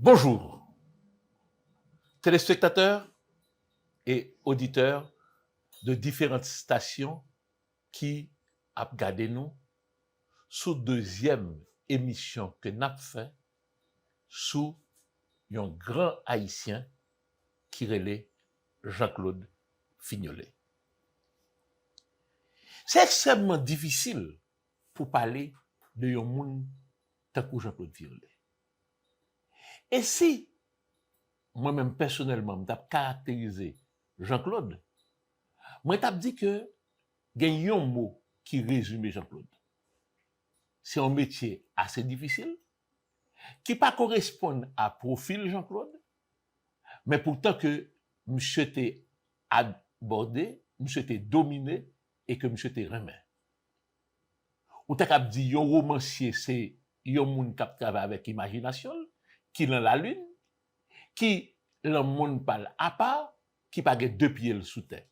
Bonjour, téléspectateurs et auditeurs de différentes stations qui a regardé nous sous deuxième émission que nous avons fait sous un grand haïtien qui relait Jean-Claude Fignolet. C'est extrêmement difficile pour parler de un monde tel que Jean-Claude Fignolet. Et si moi-même personnellement, je caractérisé Jean-Claude, moi je dit que il y a un mot qui résume Jean-Claude. C'est un métier assez difficile, qui ne correspond à profil Jean-Claude, mais pourtant que monsieur était abordé, monsieur était dominé et que monsieur était remis. Ou t'as qu'à dire, un romancier, c'est un monde qui travaille avec imagination, qui dans la lune, qui le monde parle à part, qui pas deux pieds sous terre.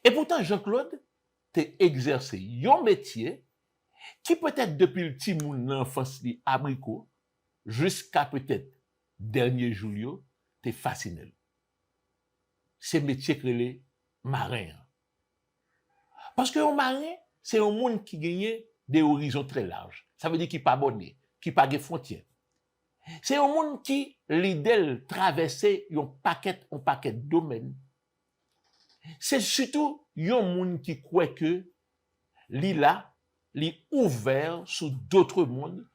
Et pourtant, Jean-Claude t'a exercé un métier qui peut-être depuis le petit monde l'enfance li abricot jusqu'à peut-être dernier jour t'es fasciné. C'est métier que les marins. Parce que un marin, c'est un monde qui gagne des horizons très larges. Ça veut dire qu'il pas abonné, qui pas de frontières. C'est un monde qui l'idée traverser un paquet de domaines. C'est surtout un monde qui croit que l'île ouvert sur d'autres mondes,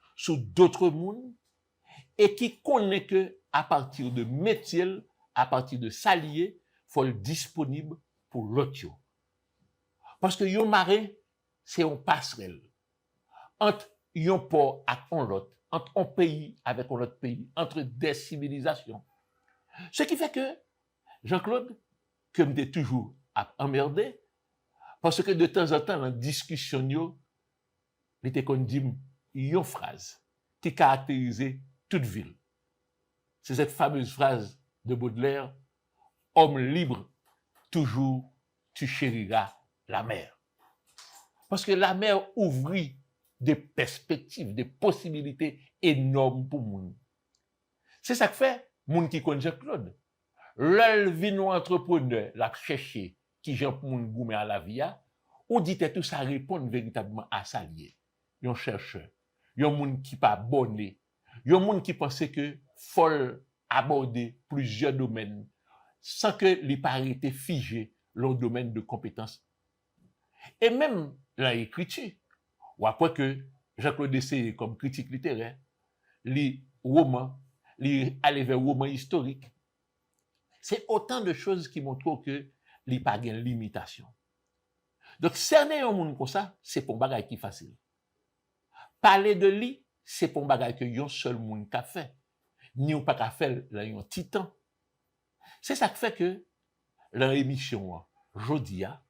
et qui connaît que à partir de métier, à partir de salier, faut le disponible pour l'autre. Parce que yon marin, c'est un passerelle entre yon port et un autre, entre un pays avec un autre pays, entre des civilisations. Ce qui fait que Jean-Claude, que m'était toujours emmerdé, parce que de temps en temps, dans la discussion, il était qu'on dit une phrase qui caractérisait toute ville. C'est cette fameuse phrase de Baudelaire, homme libre, toujours tu chériras la mer. Parce que la mer ouvrit des perspectives, des possibilités énormes pour le monde. C'est ça que fait le monde qui connaît Jean-Claude. L'œil vino entrepreneur, l'a cherché, qui j'en pour moun goumé à la vie, ou dit tout ça répond véritablement à ça lié. Yon chercheur, yon moun qui pas bonné, yon moun qui pensait que faut aborder plusieurs domaines sans que les paris étaient figés dans le domaine de compétences. Et même dans l'écriture, ou après que Jean-Claude Dessay comme critique littéraire, les romans, les aller vers romans historiques, c'est autant de choses qui montrent que li pa gen limitation. Donc, cerner un monde comme ça, c'est pour un bagage qui est facile. Parler de lui, c'est pour un bagage que yon seul monde qu'a fait. Ni ou pas qu'a fait là yon titan. C'est ça qui fait que dans l'émission Jodia,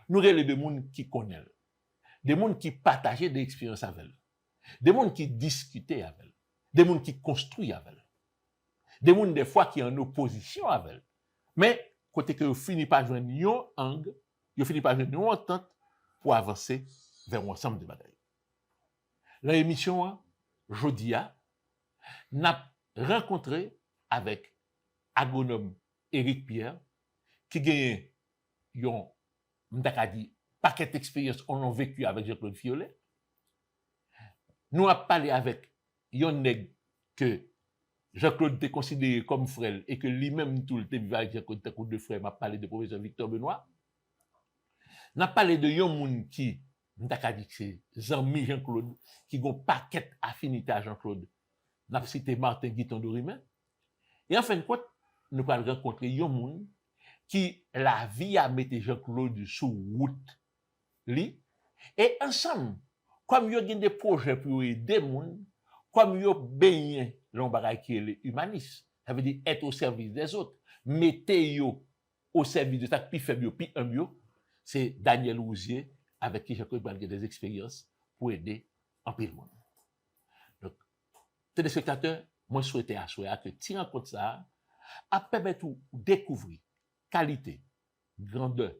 nous avons des gens qui connaissent, des gens qui partagent des expériences avec eux, des gens qui discutent avec eux, des gens qui construisent avec eux, des gens des fois qui sont en opposition avec eux. Mais côté que vous finissez par joindre un angle, vous finissez par joindre une entente pour avancer vers l'ensemble des batailles. Dans l'émission Jodia, nous avons rencontré avec agronome Éric Pierre, qui gagne un paquet d'expériences qu'on a vécu avec Jean-Claude Fignolet. Nous avons parlé avec un nègre que Jean-Claude était considéré comme frère et que lui-même tout le temps vivait avec Jean-Claude de frère, m'a parlé de professeur Victor Benoît. N'a parlé de yon moun qui m'ta dit c'est Jean-Mi Jean-Claude qui gon paquet affinité à Jean-Claude. N'a cité Martin Guiton d'Orimain. Et en fin de compte, nous allons rencontrer yon moun qui la vie a mis Jean-Claude sous route li et ensemble comme yo gen des projets pour aider moun, comme yo baigné l'on bagay qui est humaniste, ça veut dire être au service des autres, mettez yo au service de ça puis faible puis un mieux, c'est Daniel Rousier avec qui Jean-Claude a des expériences pour aider en pile monde. Donc téléspectateurs, moi souhaiter à que tu rencontres ça a permettre de découvrir qualité, grandeur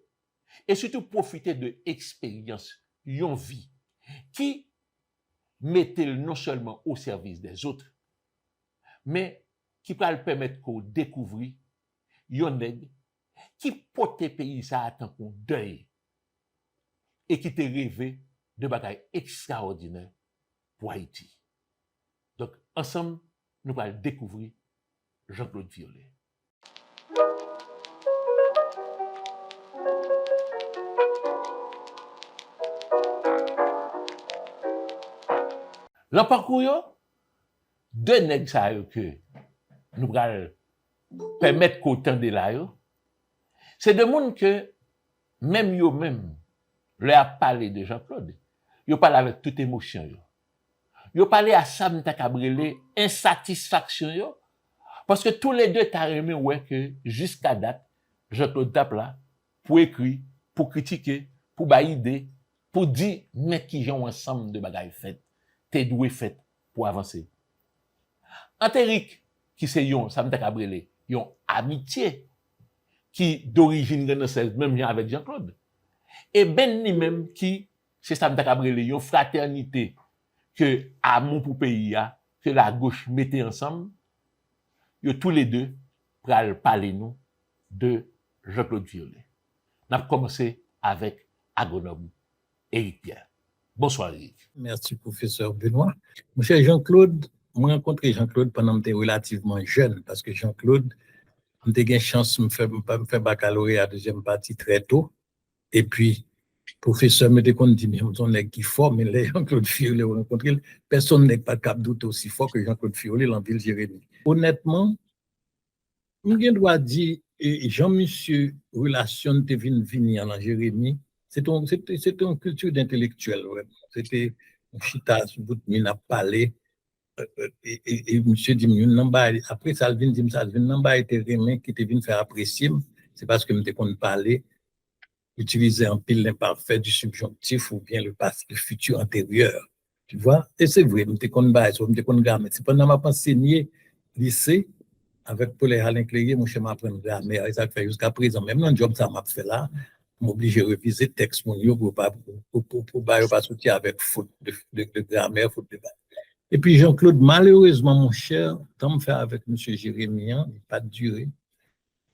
et surtout profiter de expérience yon vie qui mettait non seulement au service des autres, mais qui va le permettre qu'on découvre yon nèg qui porte pays ça tant qu'on deuil et qui te rêvé de bagaille extraordinaire pour Haïti. Donc ensemble nous allons découvrir Jean-Claude Violet. Dans le parcours, deux nègres ça que nous allons permettre qu'au temps de là, c'est de monde que même yo même leur parler de Jean-Claude, yo parle avec toute émotion yo parle à Sam Takabrele insatisfaction yo parce que tous les deux t'a remis ouais que jusqu'à date Jean-Claude tape là pour écrire, pour critiquer, pour ba idée, pour dire mais qui ont ensemble de bagaille fait, t'es doué fait pour avancer. Antérique qui c'est yon Sam Takabrele, yon amitié qui d'origine renaissance même avec Jean-Claude. Et ben ni même qui c'est Sam Takabrele yon fraternité que amour pour pays que la gauche mettait ensemble, yo tous les deux pral parler nous de Jean-Claude Violet. On a commencé avec agronome Éric Pierre. Bonsoir Éric. Merci professeur Benoît. Mon cher Jean-Claude, moi rencontré Jean-Claude pendant que j'étais relativement jeune parce que Jean-Claude j'ai eu chance de me faire baccalauréat deuxième partie très tôt et puis professeur me dit mais on est qui fort mais les Jean-Claude Violet rencontré personne n'est pas capable douter aussi fort que Jean-Claude Violet en ville Jérémie. Honnêtement, je dois dire Jean-Monsieur relation de venir en Jérémie, c'était une culture d'intellectuel vraiment. C'était un chita sur bout de mine à parler et monsieur dit après Salvin dit Salvin n'amba était remen qui était venu faire apprécier c'est parce que me qu'on parler utiliser en pile l'imparfait du subjonctif ou bien le passé le futur antérieur tu vois et c'est vrai me qu'on bail me qu'on gamme c'est pendant m'a enseigné lycée avec Paul Alain Clérier mon chemin apprendre grammaire et ça fait jusqu'à présent même dans job ça m'a fait là m'obligé à réviser texte mon yo pour pas sortir avec faute de grammaire faute de et puis Jean-Claude, malheureusement, mon cher, tant me faire avec M. Jérémie, il n'a pas duré.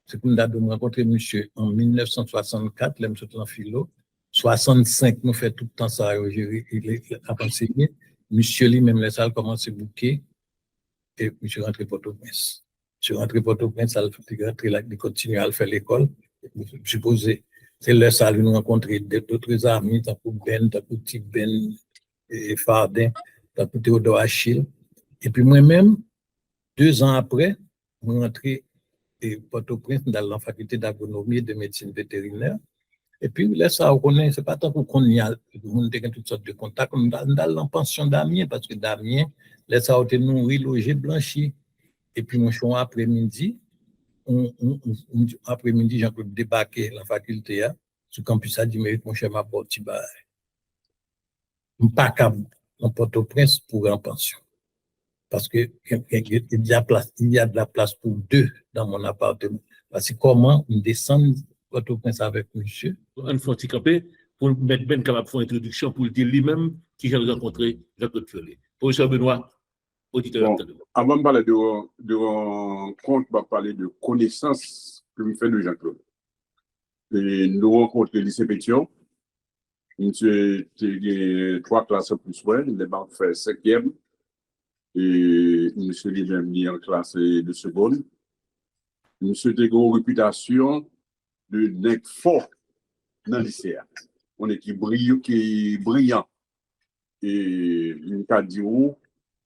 C'est comme date de me rencontrer monsieur en 1964, là, je suis en philo. 65, nous fait tout le temps ça, il a enseigné. Monsieur lui-même, les salles commencent à bouquer et je suis rentré Port-au-Prince. Je suis rentré Port-au-Prince, il continue à faire l'école. Je suppose, c'est le salle où nous rencontrons d'autres amis, tant que Ben, tant que Petit Ben et Fardin. Théodore Achille. Et puis moi-même, 2 ans après, je suis rentré à Port-au-Prince dans la faculté d'agronomie et de médecine vétérinaire. Et puis là, ça, on connaît, c'est pas tant qu'on y a, on a toutes sortes de contacts, on dans la pension d'Amiens, parce que d'Amiens, là, ça a été nourri, logé, blanchi. Et puis, mon choix après-midi, après-midi, j'ai encore débarqué la faculté, sur le campus à Dimérite, mon cher, ma porte, pas capable en Port-au-Prince pour en pension. Parce que il y a de la place pour 2 dans mon appartement. Parce que comment on descend Port-au-Prince avec monsieur? On faut camper pour mettre Ben capable de faire une introduction pour dire lui-même qui j'ai rencontré Jean-Claude Violet. Professeur Benoît, auditeur. Bon, avant de parler de rencontre, on va parler de connaissance que me fait de Jean-Claude. Et nous rencontrons le lycée Pétion. Monsieur a 3 classes plus loin, il a fait 5e. Et monsieur lui-même mis en classe de seconde. Monsieur a une réputation de nègre fort dans le lycée. On est qui est brillant. Et une cas dit où,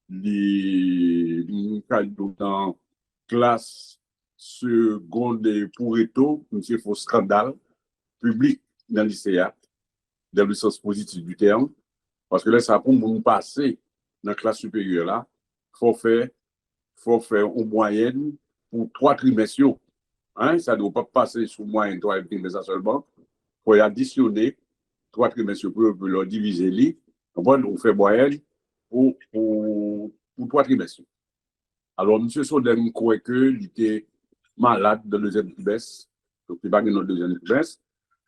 une cas dans classe seconde pour Eto, monsieur faut scandale public dans le lycée. Dans le sens positif du terme, parce que là, ça pour nous passer dans la classe supérieure là, faut faire une moyenne pour 3 trimestres. Hein? Ça ne doit pas passer sous moyenne 3 trimestres seulement. Il faut additionner 3 trimestres pour leur diviser les. On fait moyenne pour 3 trimestres. Alors, M. Sodem croit qu'il était malade dans le deuxième trimestre, donc il va dans le deuxième trimestre.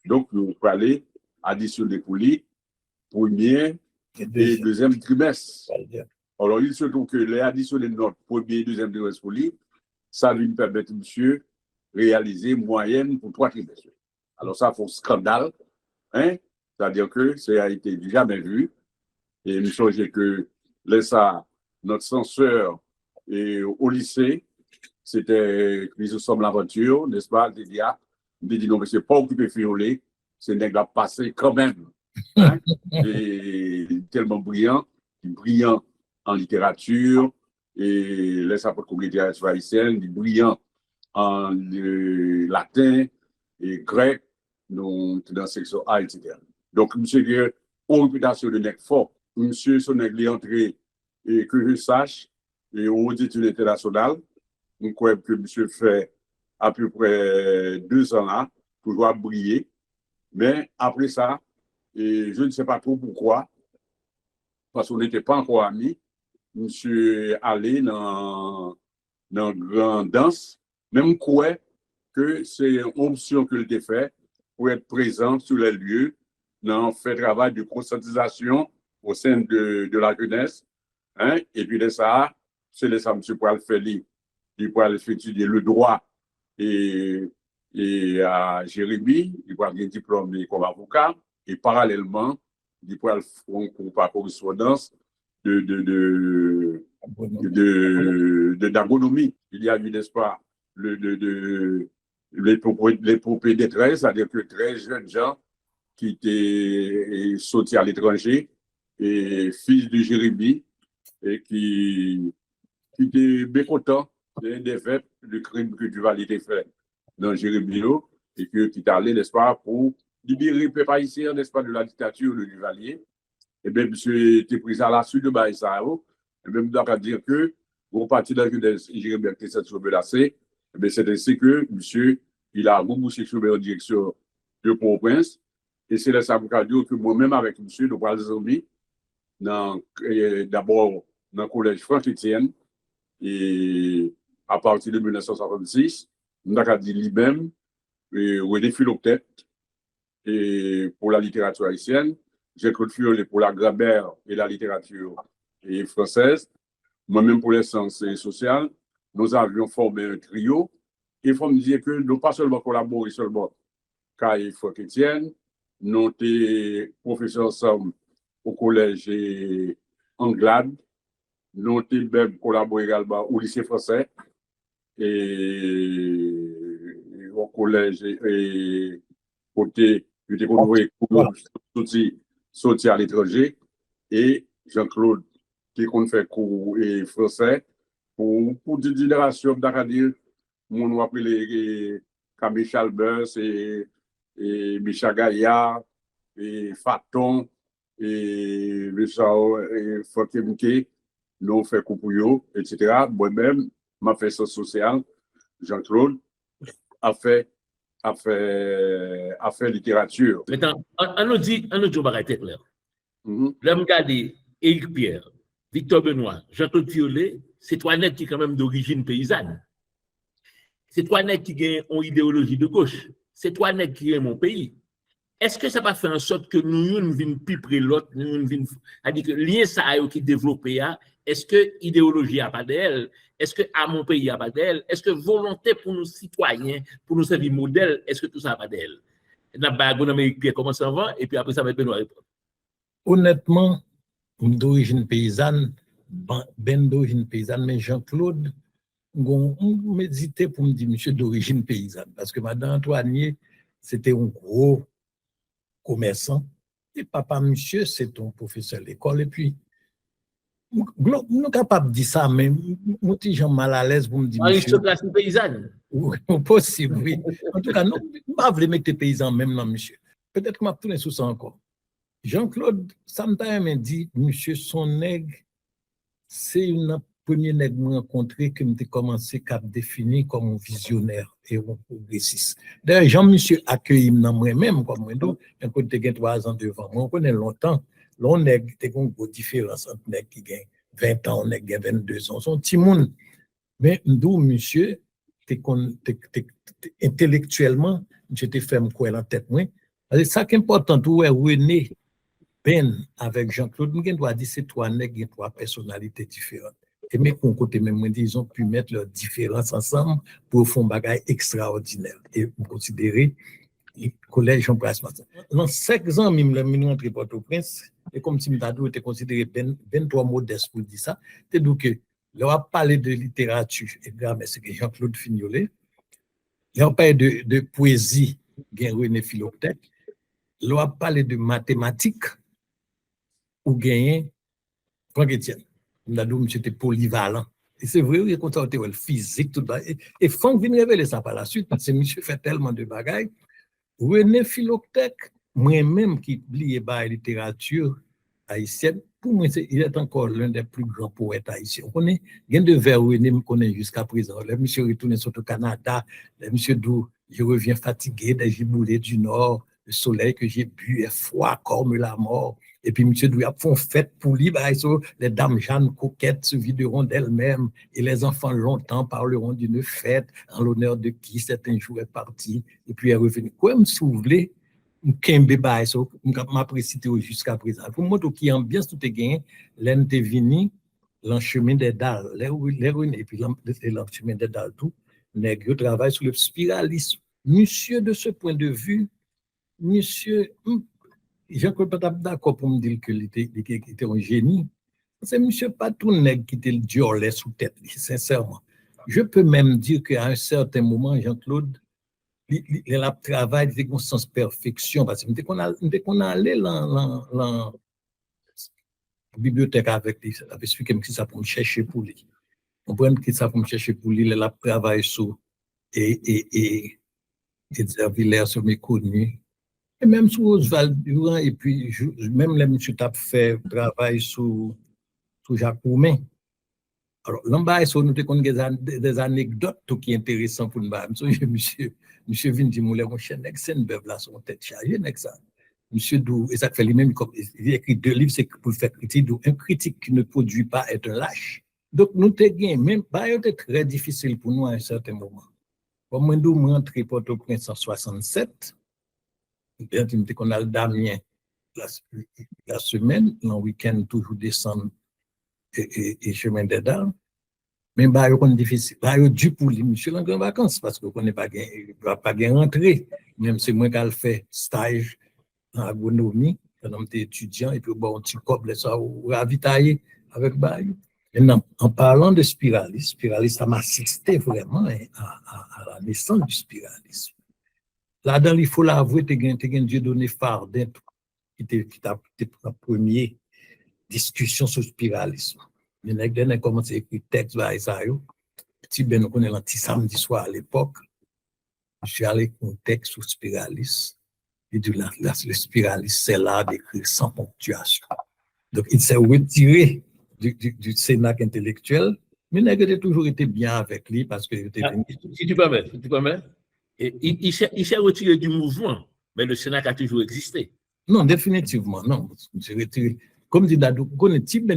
Donc, il faut aller additionner pour lui, premier et deuxième trimestre. Alors, il se trouve que les additionnels de notre premier et deuxième trimestre pour lui, ça lui permet, monsieur, réaliser moyenne pour 3 trimestres. Alors, ça fait un scandale, hein? C'est-à-dire que ça a été jamais vu. Et nous songeons que ça, notre censeur et au lycée, c'était nous sommes l'aventure, n'est-ce pas? Il dit non, mais c'est pas occupé fiolet, c'est n'est pas passé quand même. Hein? Et tellement brillant en littérature, et laisse après comme littérature haïtienne, brillant en latin et grec, dans la section A, etc. Donc, monsieur, il y a une réputation de nègre fort. Monsieur, son nègre est entré, et que je sache, et aux études internationales, je crois que monsieur fait à peu près 2 ans là, toujours briller. Mais après ça, et je ne sais pas trop pourquoi, parce qu'on n'était pas encore amis, monsieur allé dans grande danse, même quoi que c'est une option que le fait pour être présent sur les lieux dans fait travail de conscientisation au sein de la jeunesse. Hein? Et puis de ça, c'est de ça, monsieur pour le faire, il pourra étudier le droit et à Jérémy, il pourra avoir un diplôme comme avocat, et parallèlement, il pourra faire un cours par correspondance d'agronomie. Il y a eu, n'est-ce pas, les propriétés détresse, c'est-à-dire que 13 jeunes gens qui étaient sortis à l'étranger, et fils de Jérémy, et qui étaient mécontents des faits, du crime que Duvalier a fait dans Jérémy, et qui est allé, n'est-ce pas, pour libérer le peuple haïtien, n'est-ce pas, de la dictature de Duvalier. Et bien, monsieur était pris à la suite de Baïsao. Et même, donc, à dire que, pour partir de la jeunesse, Jérémy a été cette menacé, et bien, c'est ainsi que, monsieur, il a rebouché chemin en direction de Port-au-Prince. Et c'est là ça que moi-même, avec monsieur, nous parlons d'abord dans le collège Franck-Étienne. Et à partir de 1966, nous avons dit lui-même, René Philoctète, et pour la littérature haïtienne, Jean-Claude Fiolet pour la grammaire et la littérature française, moi-même pour les sciences sociales, nous avions formé un trio. Il faut me dire que nous pas seulement collaboré seulement avec Franck-Étienne, nous étions professeurs ensemble au collège Anglade, nous avons même collaboré également au lycée français et au collège et côté, je t'ai sorti à l'étranger et Jean-Claude qui compte faire cours et français pour des générations d'Acadie, on appelle les Camille Chalbers et Michel Gaillard et Faton et Fatimke, nous fait cours pour eux, etc. Moi-même, ma fait ça social, Jean-Claude a fait littérature. Maintenant, on nous dit tête clair. Là, regardez Éric Pierre, Victor Benoît, Jean-Claude Fiolet, c'est 3 nègres qui sont quand même d'origine paysanne. C'est 3 nègres qui ont une idéologie de gauche. C'est 3 nègres qui aiment mon pays. Est-ce que ça va faire en sorte que nous venons plus près l'autre, c'est-à-dire que lien ça a qui développé, est-ce que idéologie a pas d'elle? Est-ce que à mon pays a pas d'elle? Est-ce que volonté pour nos citoyens, pour nous servir modèle, est-ce que tout ça a pas d'elle? Comment ça va? Et puis après ça va être Benoît répondre. Honnêtement, d'origine paysanne, d'origine paysanne, mais Jean-Claude, on méditait pour me dire monsieur d'origine paysanne, parce que Madame Antoine, c'était un gros commerçant, et papa monsieur, c'est un professeur d'école, et puis, nous sommes capables de dire ça, mais nous sommes mal à l'aise pour me dire monsieur. Aristocratie paysanne. Oui, possible, oui. En tout cas, nous ne pouvons pas mettre des paysans même, non, monsieur. Peut-être que je vais tourner sur ça encore. Jean-Claude, ça me dit, monsieur, son nègre, c'est une première nègre que j'ai rencontré que j'ai commencé à définir comme un visionnaire et un progressiste. D'ailleurs, Jean-Monsieur accueilli moi-même comme moi, donc, un côté qui a 3 ans devant moi, on connaît longtemps, l'on nègre, il y a une différence entre nègre qui a 20 ans, nègre qui a 22 ans, son petit monde. Mais d'où, monsieur, intellectuellement, j'étais fait me courir la tête, moi. C'est ça qui est important, où est René Ben avec Jean-Claude, je dois dire c'est trois nègres, trois personnalités différentes. Et mais qu'on côté même, ils ont pu mettre leurs différences ensemble pour faire un bagage extraordinaire. Et vous considérez le collège Jean-Bras Martin. Dans 5 ans, même, le rentré Port-au-Prince, et comme si Mtadou était considéré ben trop modeste pour dire ça, c'est donc que là, on a parlé de littérature et de grammaire, c'est que Jean-Claude Fignolet. Là, on parle de poésie, René Philoctèque. Là, on a parlé de mathématiques, ou gagné Franck Etienne. Mtadou, c'était polyvalent. Et c'est vrai, il est content de physique, tout ça. Et Franck vient révéler ça par la suite, parce que monsieur fait tellement de bagailles. René Philoctèque, moi-même qui lis la littérature haïtienne, pour moi, il est encore l'un des plus grands poètes haïtiens. On connaît, il y a de vers René me connaît jusqu'à présent. Le monsieur retourne sur le Canada, le monsieur d'où je reviens fatigué des giboulées du Nord, le soleil que j'ai bu est froid comme la mort. Et puis, monsieur d'où font fête pour lui, les dames Jeanne coquettes se videront d'elles-mêmes et les enfants longtemps parleront d'une fête en l'honneur de qui certains jours est parti et puis est revenu. Quoi me souvenez? Kembe baï so m'apprécie jusqu'à présent pour montrer qui ambiance tout est gagné l'en te vini l'enchemin des dalles et puis l'enchemin des dalles tout nèg travaille sur le spiralisme monsieur de ce point de vue monsieur Jean-Claude pas d'accord pour me dire qu'il était un génie c'est monsieur pas tout nèg qui était le diorlet sous tête sincèrement je peux même dire qu'à un certain moment Jean-Claude il a travaillé avec un sens perfection parce que dès qu'on allait dans la bibliothèque avec lui, ça avait expliqué que ça pour me chercher pour lui. On prend que ça pour me chercher pour lui, il a travaillé sur et Villers sur mes connus. Et même sur Oswald Durand, et puis même les monsieur t'a fait travail sur Jacques Roumain. Alors, l'emballage, nous avons des anecdotes tout qui intéressantes pour nous. Monsieur Vinci Moulin, mon cher, c'est une beuve là, son tête chargée, ça. Monsieur Dou, et ça fait lui-même, il écrit 2 livres, c'est pour faire critique. Un critique qui ne produit pas est un lâche. Donc, nous avons même, c'était très difficile pour nous à un certain moment. Comme nous sommes rentrés Port-au-Prince en 67, on a le Damien la semaine, le week-end, toujours descendre et chemin des dames. Mais c'est difficile. C'est dû pour lui, monsieur, en grande vacances, parce qu'on ne va pas rentrer. Même si moi, quand fait stage en agronomie, quand on était étudiant, et puis bon, on petit couple, ça, ou ravitailler avec Bayou. Maintenant, en parlant de spiralisme, ça m'a assisté vraiment à la naissance du spiralisme. Là-dedans, il faut l'avouer, tu as un Dieu donné Fardin, qui t'a la première discussion sur le spiralisme. Les nègres ont commencé à écrire texte à Isaïe. Si bien nous connaissons l'anti-samedi soir à l'époque, je suis allé avec un texte sur le spiralisme. Et le spiralisme, c'est là d'écrire sans ponctuation. Donc, il s'est retiré du Sénat intellectuel, mais nègre a toujours été bien avec lui parce que si tu permets, il s'est retiré du mouvement, mais le Sénat a toujours existé. Non, définitivement, non. Je retiré. Comme dit Dadou, on est type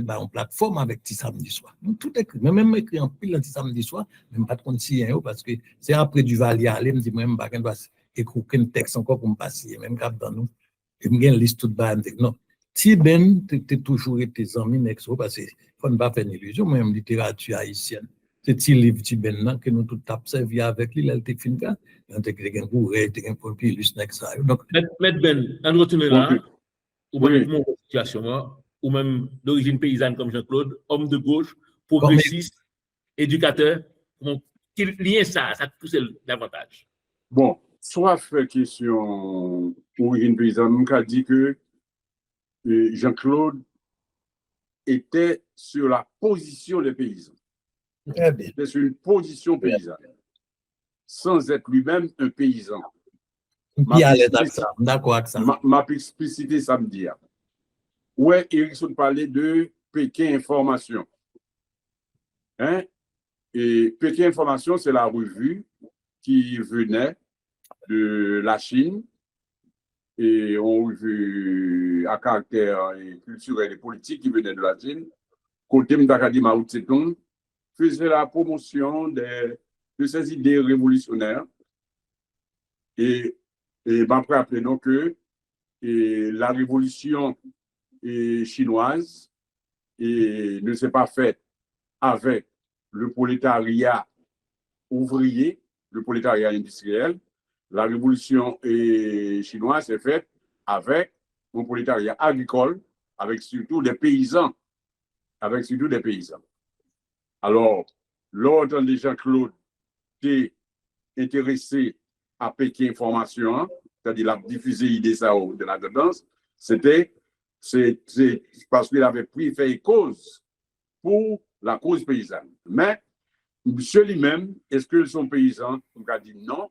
en plateforme avec petit samedi soir. Donc, tout écrit, même écrit en pile petit samedi soir, même pas de compte si parce que c'est après du Valier aller, me dit même pas qu'on doit écrire aucun texte encore pour me passer, même cap dans nous. Et me gagne liste toute bas. Non. Si ben, t'es toujours été amis nexo parce que faut ne pas faire une illusion, même littérature haïtienne. C'est petit livre petit ben que nous tout observé avec lui, là, t'es fin là, on t'es un courrier, t'es un peu plus ça. Donc, Maître Ben, on retourne là. Ou même mon situation, ou même d'origine paysanne comme Jean-Claude, homme de gauche, progressiste, éducateur, quel lien ça pousse davantage? Bon, soit fait question origine paysanne, on a dit que Jean-Claude était sur la position des paysans. Il était sur une position paysanne, sans être lui-même un paysan. D'accord avec ça. Ma explicité samedi. Ouais, Erickson parlait de Pékin Information. Hein? Et Pékin Information, c'est la revue qui venait de la Chine et on revue à caractère culturel et politique qui venait de la Chine. Côté Mdakadi Mao Tse-tung faisait la promotion de ces idées révolutionnaires. Et après, appelons que la révolution chinoise ne s'est pas faite avec le prolétariat ouvrier, le prolétariat industriel. La révolution chinoise s'est faite avec un prolétariat agricole, avec surtout des paysans. Alors, l'ordre de Jean-Claude était intéressé à Pékin Formation, c'est-à-dire la diffuser l'idée ça de la tendance, c'est parce qu'il avait fait cause pour la cause paysanne. Mais, monsieur lui-même, est-ce que son paysan? On a dit non.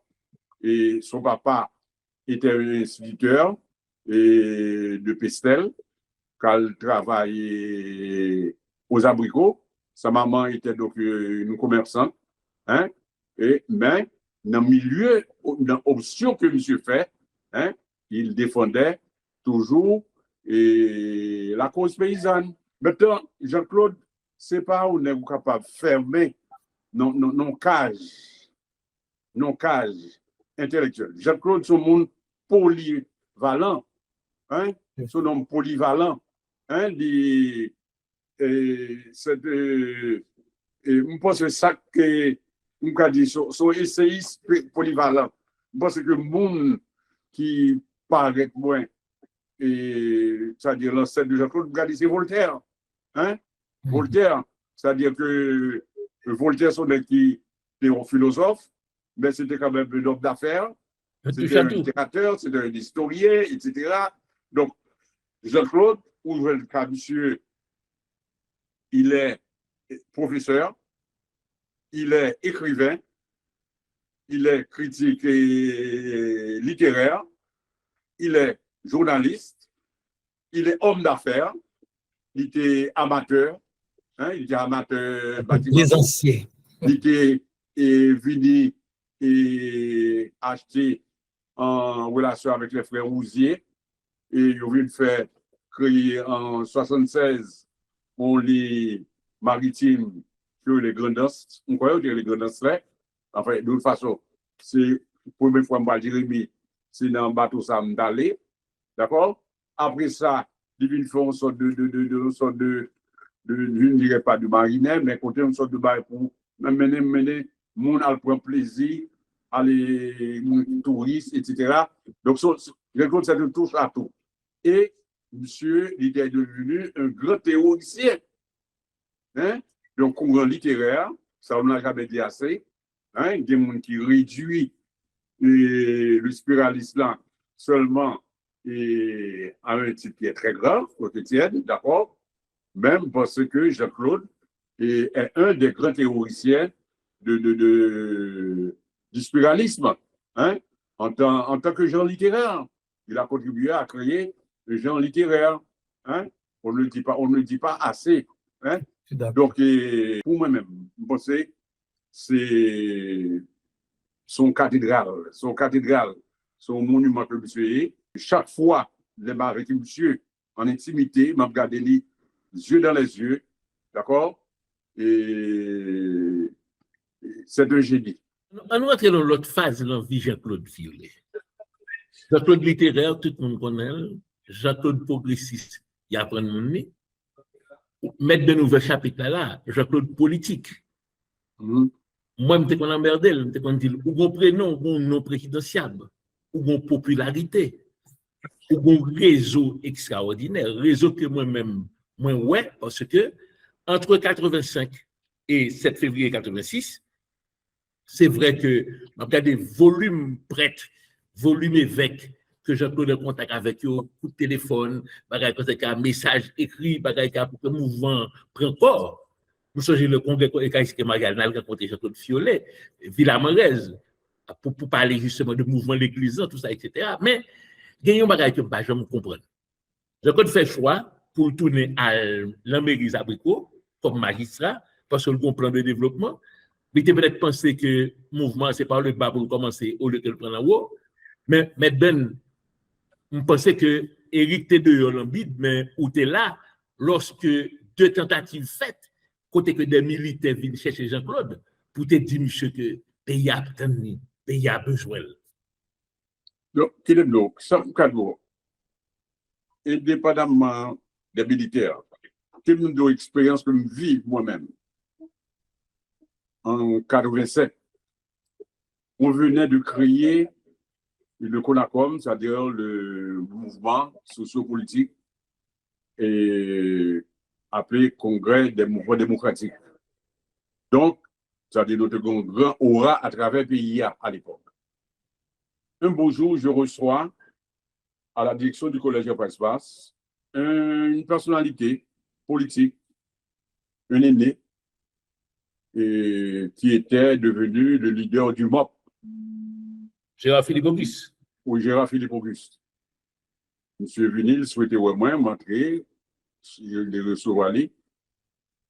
Et son papa était un instituteur de Pestel, qu'elle travaillait aux abricots. Sa maman était donc une commerçante. Hein? Mais dans le milieu, dans l'option que monsieur fait, hein, il défendait toujours la cause paysanne. Maintenant, Jean-Claude, c'est pas où on est capable de fermer non cage intellectuel. Jean-Claude, son monde polyvalent, hein, son homme polyvalent, hein, je pense que ça que on dit son essayiste polyvalent. Je pense que le monde qui paraît moins, c'est-à-dire l'ancêtre de Jean-Claude, c'est Voltaire, hein, Voltaire, c'est-à-dire que Voltaire, son qui était un philosophe, mais c'était quand même un homme d'affaires, c'était un littérateur, c'était un historien, etc. Donc, Jean-Claude, ouvre le cas, monsieur, il est professeur, il est écrivain, il est critique et littéraire, il est journaliste, il est homme d'affaires, il était amateur, hein, il était amateur bâtiment. Les anciens. Il était venu et acheté en relation avec les frères Rousier. Et ils ont fait créer en 1976 les maritimes sur les Grandances. On croyait que les Grandances là. Enfin, de toute façon, c'est la première fois que Jérémy, c'est dans le bateau Sam d'aller. D'accord? Après ça, ils viennent faire une sorte je ne dirais pas de marinier, mais côté une sorte de bail pour mener, monde à prendre plaisir, aller touristes, etc. Donc, je compte ça de touche à tout. Et monsieur, il est devenu un grand théoricien. Hein? Donc, un grand littéraire, ça on n'a jamais dit assez. Hein? Il y a des gens qui réduit le spiralisme là seulement à un type qui est très grave, quotidien, d'accord? Même parce que Jean-Claude est un des grands théoriciens du spiralisme, hein? En tant que genre littéraire. Il a contribué à créer le genre littéraire. Hein? On ne le dit pas assez. Hein? Donc, pour moi-même, je pense que c'est son cathédrale, son monument que monsieur est. Chaque fois, je vais avec monsieur en intimité, je vais regarder les yeux dans les yeux, d'accord? Et c'est un génie. On va entrer dans l'autre phase de la vie Jean-Claude Violet. Jean-Claude littéraire, tout le monde connaît. Jean-Claude progressiste, il y a plein de monde. Mettre de nouveaux chapitres là, Jean-Claude politique. Moi, je suis emmerdé, je suis dit, ou un prénom, ou un nom présidentiable, ou une popularité, ou un réseau extraordinaire, réseau que moi-même, ouais, parce que entre 85 et 7 février 86, c'est vrai que regardez volume prêtre, volume évêque, que Jean-Claude en contact avec eux, coup de téléphone, un message écrit, pour que le mouvement prenne corps. Nous sommes le congrès de Marianal qui a rencontré Jean-Claude Violet, Villa-Marez, pour parler justement du mouvement de l'église, tout ça, etc. Mais il y a un bagage que je ne comprends pas. Jean-Claude fait choix pour tourner à l'Amérique Abricot comme magistrat, parce que le bon plan de développement. Mais il peut-être pensé que le mouvement, c'est par le bas pour commencer au lieu de le prendre en haut. Mais Ben, je pensais que Éric était de l'ambide, mais où tu es là, lorsque deux tentatives faites, côté que des militaires viennent chercher Jean-Claude, pour te dire, monsieur, que le pays a besoin. Donc, quel est le ça, indépendamment des militaires, quelle est l'expérience que je vis moi-même en 87, on venait de créer le CONACOM, c'est-à-dire le mouvement sociopolitique et appelé Congrès des mouvements démocratiques. Donc, c'est-à-dire notre grand aura à travers le pays à l'époque. Un beau jour, je reçois à la direction du Collège Prince-Basse une personnalité politique, un aîné, et qui était devenu le leader du MOP. Gérard Philippe Auguste. Ou Gérard Philippe Auguste. Monsieur Vinil souhaitait au moins m'entrer, les recevoir aller.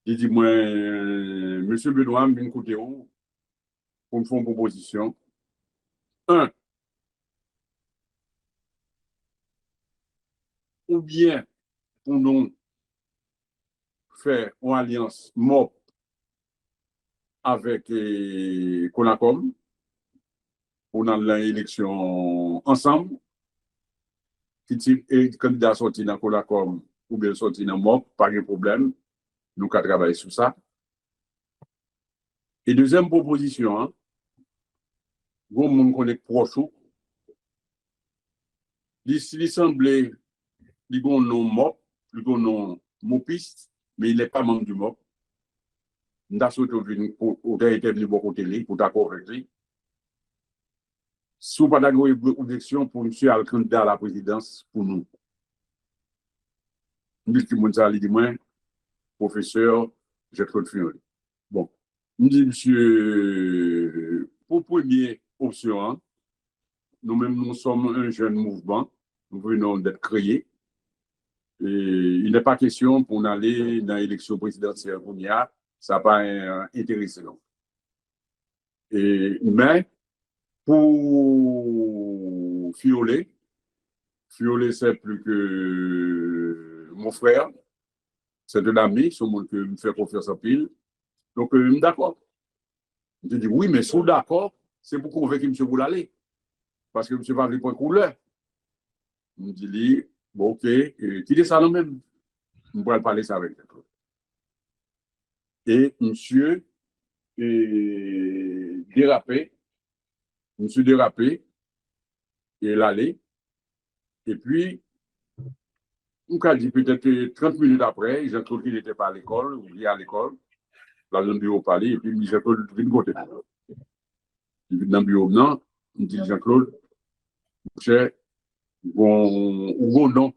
Il dit, moi, Monsieur Benoît, je viens écouter où pour me faire une proposition. Un, ou bien pour nous faire une alliance MOP avec CONACOM pour dans l'élection ensemble. Si les candidats sont dans CONACOM ou bien sont dans MOP, pas de problème. Nous allons travailler sur ça. Et deuxième proposition, hein, vous me connaissez proche, il semblait qu'il y a un nom MOP, il y a un nom MOPiste, mais il n'est pas membre du MOP. Nous avons venu beaucoup télé pour d'accord avec lui. Sous pas d'élection pour monsieur le candidat à la présidence pour nous. Nous dit moi, professeur, j'ai trop de fiole. Bon, nous dit monsieur, pour première option, hein, nous-mêmes nous sommes un jeune mouvement, nous venons d'être créés. Et il n'est pas question pour aller dans l'élection présidentielle pour y a, ça n'a pas intéressant. Mais pour Fiolet, c'est plus que mon frère, c'est de l'ami, c'est monde que me fait confiance en pile. Donc, d'accord. Je dis oui, mais si d'accord, c'est pour convaincre M. Boulale. Parce que M. va aller pour couleur. Je dis, bon, ok, qui dit ça nous-mêmes? On pourrait parler ça avec lui. Et monsieur dérapé, et il allait. Et puis, on a dit peut-être 30 minutes après, Jean-Claude qui n'était pas à l'école, ou il est à l'école, dans le bureau parler, et puis Jean-Claude vient de côté. Il vient dans le bureau, non, il dit Jean-Claude, cher, bon nom,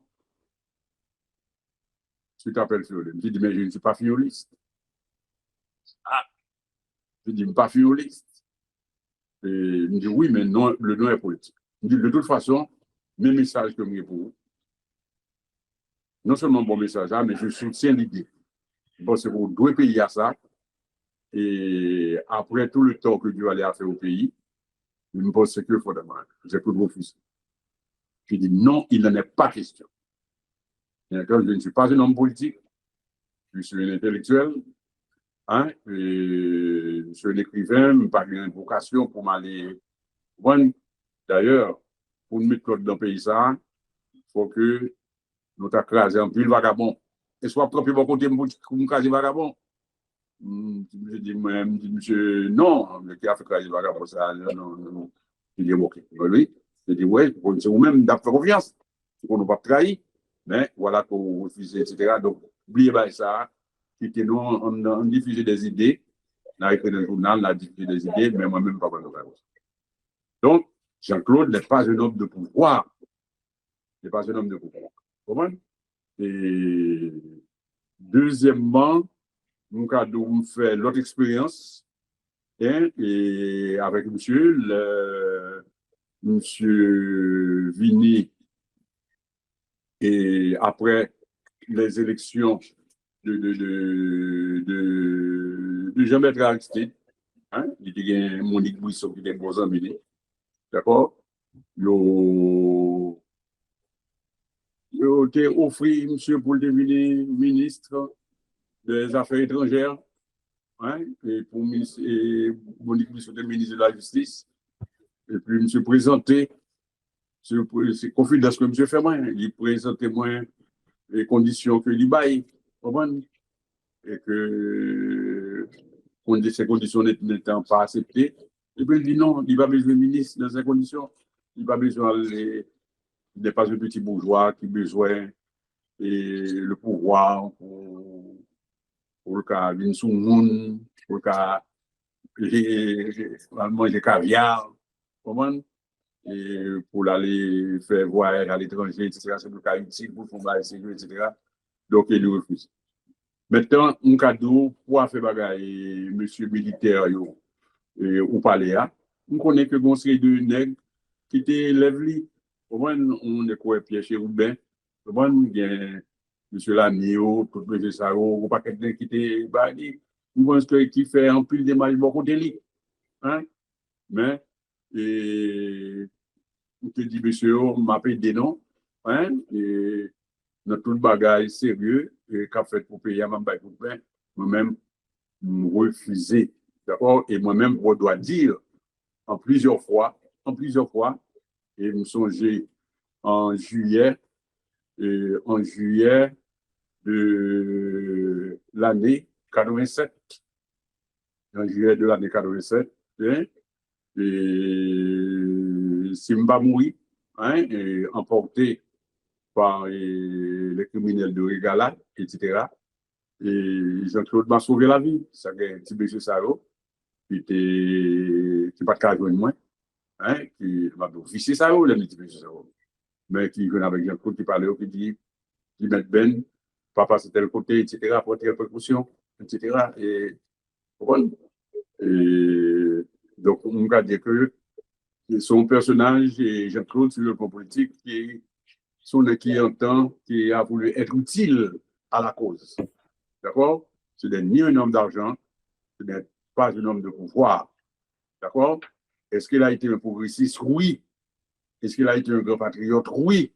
tu t'appelles Fioliste. Je dis, mais je ne suis pas fioliste. Ah, je dis, je ne suis pas fioliste. Et il me dit, oui, mais non, le nom est politique. Il me dit, de toute façon, mes messages que je pour vous, non seulement bon message, mais je soutiens l'idée. Parce que vous devez payer à ça. Et après tout le temps que Dieu allait faire au pays, je me pense que il faut demander. J'ai tout refusé. Je dis non, il n'en est pas question. Et quand je ne suis pas un homme politique, je suis un intellectuel, hein, et je suis un écrivain, je n'ai pas une vocation pour m'aller. D'ailleurs, pour nous mettre dans le pays, il faut que nous t'accraser en pile vagabond. Et soit propre bon côté pour nous craser vagabond. Je dis, monsieur, non, le qui a fait craser vagabond, ça, non. Il dit, ok. Oui, je dis, oui, c'est vous-même d'avoir confiance. On ne va pas trahir. Mais voilà qu'on refuse, etc. Donc, oubliez pas ça. Nous, on diffuse des idées. On a écrit dans le journal, on a diffusé des idées, mais moi-même, pas de réponse. Donc, Jean-Claude n'est pas un homme de pouvoir. Il n'est pas un homme de pouvoir. Comment? Et deuxièmement, nous avons fait l'autre expérience et avec monsieur Vini, et après les élections de Jean-Bertrand Aristide, hein, il y a Monique Bouisson qui était bon ami, d'accord? Il a offert monsieur pour devenir ministre des Affaires étrangères, hein, et pour Monique Bouisson, ministre de la Justice, et puis monsieur présenté c'est confidence que monsieur fait moi, il présente moins les conditions que il baille, et que ces conditions n'étant pas acceptées, et puis il dit non, il va besoin de ministre dans ces conditions, il va besoin des pas de petits bourgeois qui besoin et le pouvoir pour le cas d'une sous-monde, pour le cas manger caviar, comment? Et pour aller faire voyage à l'étranger, etc. C'est le cas utile pour faire voyager, etc. Donc, il refuse. Maintenant, un cadeau pour faire bagaille, monsieur militaire, ou palais, on connaît que conseil de nègres qui était lève-li. On est quoi, Pierre Chéroubin, monsieur Lanio, tout le Saro, ou pas quelqu'un qui était bali, on pense qui fait un pile de mal beaucoup de lui. Mais, on te dit, monsieur, on m'appelle des noms, et dans tout le bagage sérieux, et qu'a fait pour payer à ma bague pour pain, moi-même, refusé. D'accord? Et moi-même, je dois dire, en plusieurs fois, et me songer en juillet de l'année 87. En juillet de l'année 87, et Simba mourit, et emporté par les criminels de Regala, etc. Et Jean-Claude m'a sauvé la vie. Ça, c'est un petit monsieur Saro, qui pas de cas de moi, qui m'a officier Saro, le petit monsieur Saro. Mais qui vient avec Jean-Claude, qui parlait, qui dit, qui met Ben, papa c'est tel côté, etc., pour telle précaution, etc. Et donc, on peut dire que son personnage et Jean-Claude sur le plan politique qui entend, qui a voulu être utile à la cause. D'accord? Ce n'est ni un homme d'argent, ce n'est pas un homme de pouvoir. D'accord? Est-ce qu'il a été un progressiste? Oui. Est-ce qu'il a été un grand patriote? Oui.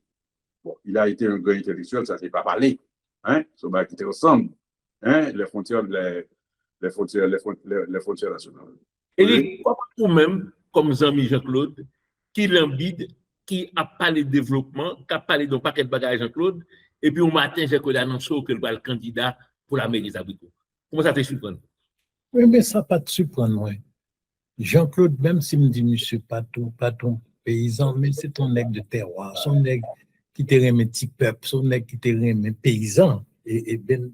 Bon, il a été un grand intellectuel, ça ne s'est pas parlé. Ça va quitter ensemble. Les frontières nationales. Et vous-même, comme Jean-Mi Jean-Claude, qui l'embide, qui a parlé de développement, qui a parlé d'un paquet de bagages Jean-Claude, et puis au matin, j'ai annoncé que le candidat pour la mairie des Abricots. Comment ça te surprend? Oui, mais ça pas te surprendre, moi. Jean-Claude, même s'il me dit, monsieur, pas ton paysan, mais c'est ton nègre de terroir, son nègre qui te remet petit peuple, son nègre qui te remet paysan, et bien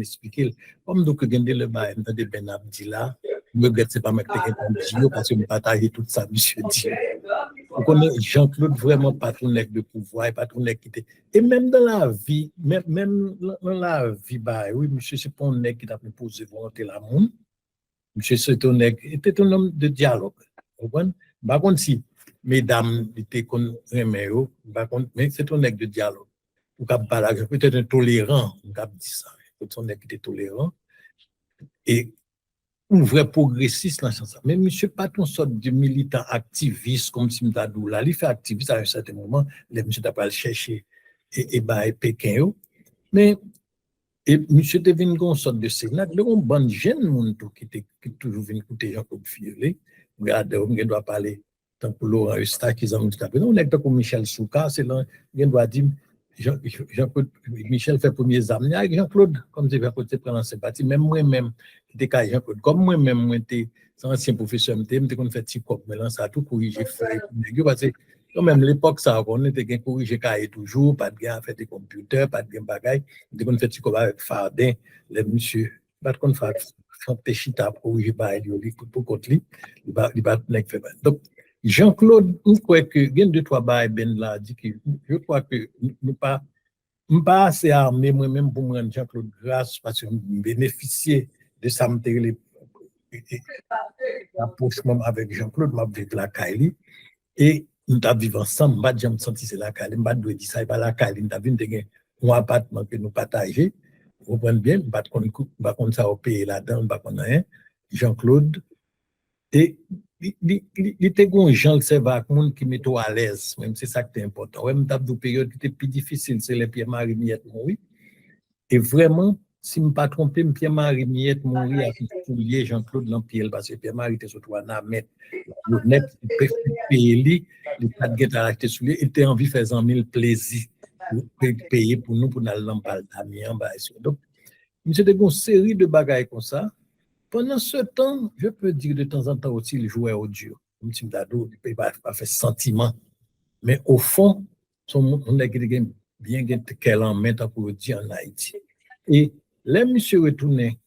expliqué. Comme donc, regardez le bail, de Ben Abdillah, je me regrette, c'est pas moi qui te parce que je partage tout ça, monsieur dit. Vous connaissez Jean-Claude vraiment pas ton nègre de pouvoir, pas ton nègre qui te. Et même dans la vie, même dans la vie, bah, oui, monsieur, c'est pas un nègre qui t'a posé volonté la monde. Monsieur Sotonek était un homme de dialogue. Par contre, si mesdames étaient comme Reméo, mais c'est un homme de dialogue. Peut-être un tolérant, on a dit ça. C'est un homme qui était tolérant. Et un vrai progressiste dans ce sens. Mais monsieur pas une sorte de militant activiste comme Simdadou là. Il fait activiste à un certain moment. Monsieur n'a pas le chercher et Pékin. Mais et monsieur devine une sorte de sénat, il y a un bon jeune monde qui toujours venu écouter Jean-Claude Fiollet. Regardez, on doit parler tant pour Laurent Eustache qui ont dit on est comme Michel Souka, c'est là, on doit dire Jean-Claude Michel fait premier âme avec Jean-Claude comme c'est vers côté prendre sympathie même moi-même était Jean-Claude comme moi-même moi était ancien professeur m'était qu'on fait petit cop mais là ça a tout corrigé fait parce que quand même l'époque ça on était gain corriger cahier toujours pas de gain faire des computers pas de gain bagaille de qu'on fait petit cop avec Fardin les monsieur pas qu'on fait chita corriger pas lui pour côté il va fait donc Jean-Claude, je crois que il y a deux trois bails ben là dit que je crois que nous pas assez armé moi-même pour me rendre Jean-Claude grâce parce que bénéficier de ça me rapprochement avec Jean-Claude m'a vécu la Kaili et nous avons vécu ensemble pas jamais senti c'est la Kaili pas doit dire ça pas la Kaili nous avons vu un appartement que nous partager vous comprenez bien pas qu'on ça au pays là-dedans pas qu'on rien Jean-Claude et il était un gens qui servent monde qui met à l'aise même c'est ça qui est important même dans une période qui était plus difficile c'est les Pierre-Marie Miette oui et vraiment si je ne me pas trompé, Pierre-Marie Miette mourit à fouiller Jean-Claude Lampiel parce que Pierre-Marie était surtout un amet. Net, il payer les pas de guette à l'acheter sous lui, il était envie de faire 100 000 plaisir pour payer pour nous, pour nous aller dans le Damien. Donc, monsieur de une série de bagailles comme ça. Pendant ce temps, je peux dire de temps en temps aussi, il jouait audio. Comme si Mdado, il ne peut pas faire sentiment. Mais au fond, on a bien qu'elle en met pour dire en Haïti. Et là, monsieur retourné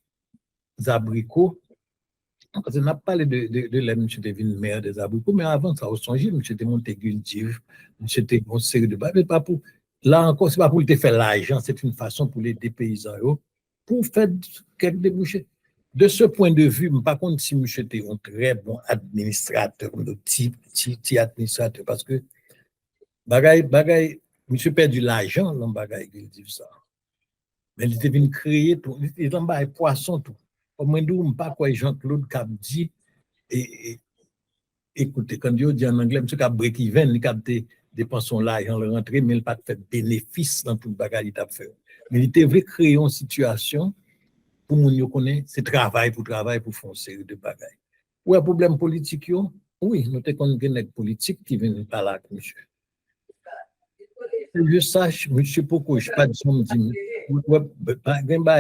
Zabrico, parce qu'on a parlé de là, monsieur devine maire des Abricots, mais avant ça, au songe, monsieur était monté Guldive, monsieur était une série de bagages. Là encore, ce n'est pas pour te faire l'argent, c'est une façon pour les paysans, pour faire quelques débouchés. De ce point de vue, par contre, si monsieur était un très bon administrateur, un petit administrateur, parce que bagay, monsieur perdu l'argent dans bagay, il dit ça. Mais il était venu créer tout, il était en bas poisson tout. Au moins, je ne sais pas quoi Jean-Claude Cap dit, et écoutez, quand Dieu dit en anglais, monsieur Cap break-even, il a dépensé l'argent, le rentré, mais il n'a pas fait bénéfice dans tout le bagage qu'il a fait. Mais il était vrai créer une situation pour nous connaître, c'est travail pour faire une série de bagages. Ou un problème politique, oui, nous avons une politique qui vient par là, monsieur. Je sache, monsieur, pourquoi je ne sais pas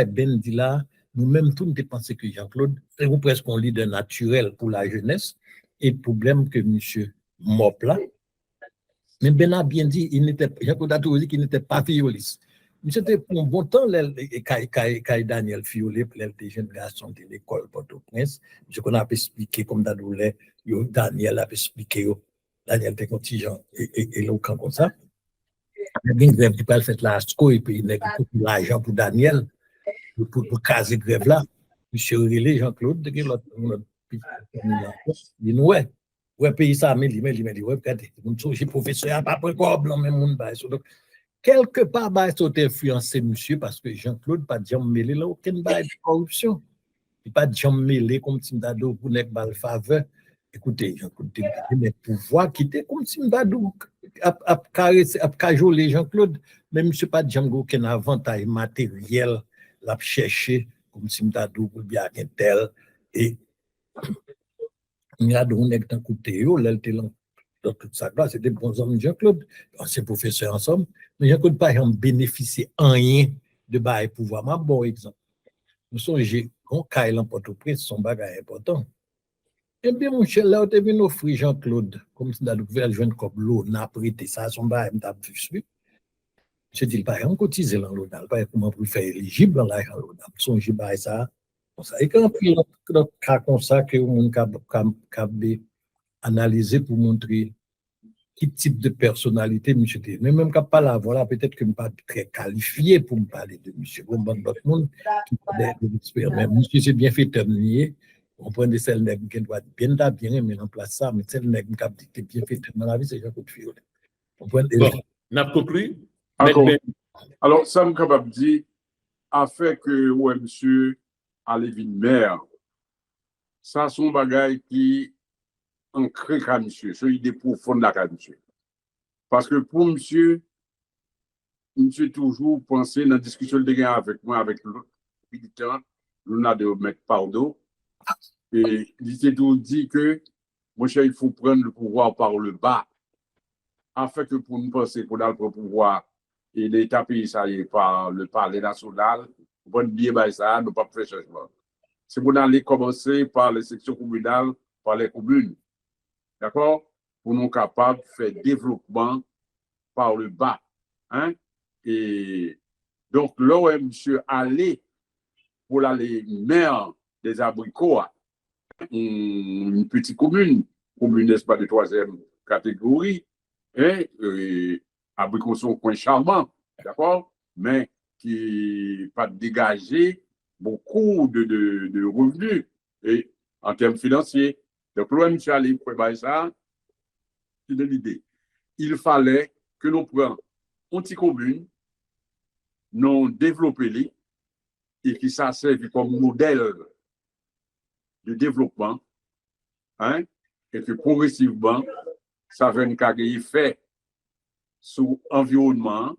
de là, nous-mêmes, tous nous pensons que Jean-Claude, c'est presque un leader naturel pour la jeunesse, et le problème que monsieur Mop là, mais Ben a bien dit, Jean-Claude a toujours dit qu'il n'était pas violiste. C'était pour un bon temps, quand Daniel Fiolet, les jeunes garçons de l'école Port-au-Prince, je qu'on a expliqué comme Daniel a expliqué, Daniel était contingent et l'autre comme ça. Il y a une grève qui peut faire la SCO et puis il y a l'argent pour Daniel, pour caser grève là. Monsieur Relé, Jean-Claude, il dit, ouais, pays ça, mais ouais, regardez, j'ai professeur, pas pour quoi, blanc, même monde, donc, quelque part, c'est influencé, monsieur, parce que Jean-Claude pas jamais mêlé là, aucune bail de corruption. Il pas jamais mêlé comme si Mdado pour n'être pas le faveur. Écoutez, Jean-Claude, il a pouvoir qui était comme si Mdado a cajoler Jean-Claude, mais monsieur pas jamais aucun avantage matériel l'a cherché comme si Mdado pour bien tel et il a donné un coup de théo, là, dans toute sa classe, c'était bons hommes Jean-Claude, ancien professeur ensemble, mais Jean-Claude pas bénéficié en rien de bail pouvoir. Un bon exemple. Nous songez, quand Kyle en Port-au-Prince, son bagage important. Eh bien, mon cher, là, on est venu offrir Jean-Claude, comme si on avait joué comme l'eau, n'a prêté ça, son bagage, on a vu. Je dis, pas on cotise dans l'eau, pas comment pour faire éligible dans l'argent l'eau. Songez, bah, ça. Et quand il y a un cas comme ça, que on a analysé pour montrer quel type de personnalité monsieur était. Mais même quand pas là, voilà, peut-être que je ne suis pas très qualifié pour me parler de monsieur. Bon, d'autres monde qui connaît des experts. Mais monsieur, c'est bien fait terminer. On prend des celles qui doivent bien, mais en place ça, mais celles qui bien fait dans la vie, c'est Jean-Claude Fiolet. On prend des. Bon, on a conclu. Alors, ça me capable de dire, a fait que, ouais, monsieur, Alévin maire, ça, son bagage qui ancré à monsieur, c'est une idée profonde de la monsieur. Parce que pour monsieur toujours pensé dans la discussion de gain avec moi, avec l'autre militant, Luna de M. Pardo, et il s'est tout dit que, mon cher, il faut prendre le pouvoir par le bas, afin que pour nous penser qu'on a le pouvoir et l'État pays ça y est par le palais national, pour bien ça, nous pas faire changement. C'est pour aller commencer par les sections communales, par les communes. D'accord? Pour nous capables de faire développement par le bas. Hein? Et donc, là où monsieur allé pour aller maire des Abricots, une petite commune, n'est-ce pas, de troisième catégorie, Abricots sont un coin charmant, d'accord? Mais qui pas dégagé beaucoup de revenus et en termes financiers. Donc, l'OM Charlie, pour ça, c'est de l'idée. Il fallait que nous prenions une petite commune, nous développions et qui ça serve comme modèle de développement, hein, et que progressivement, ça va une carrière fait sur l'environnement,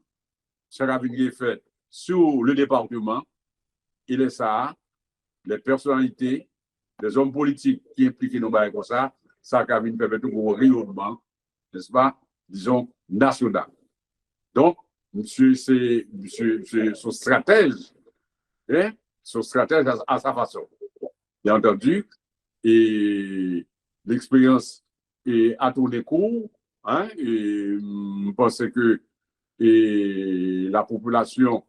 ça va une fait sur le département, il est ça, les personnalités, les hommes politiques qui impliquent nos bails comme ça a permis de un rayonnement, n'est-ce pas, disons, national. Donc, monsieur, c'est son stratège, hein, son stratège à sa façon. Bien entendu, et l'expérience a tourné court, hein, et je pense que la population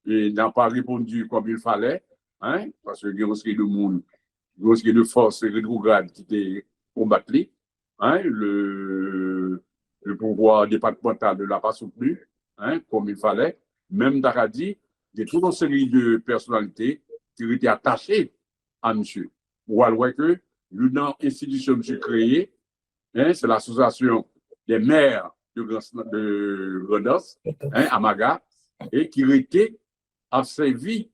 n'a pas répondu comme il fallait, hein, parce qu'il y a aussi de monde, de force rétrograde qui était combattu, hein, le pouvoir départemental ne l'a pas soutenu, hein, comme il fallait. Même Daradi, il y a toute une série de personnalités qui étaient attachées à monsieur. Ou alors que l'une institution monsieur créée, hein, c'est l'association des maires de Grandance, hein, Amaga, et qui a servi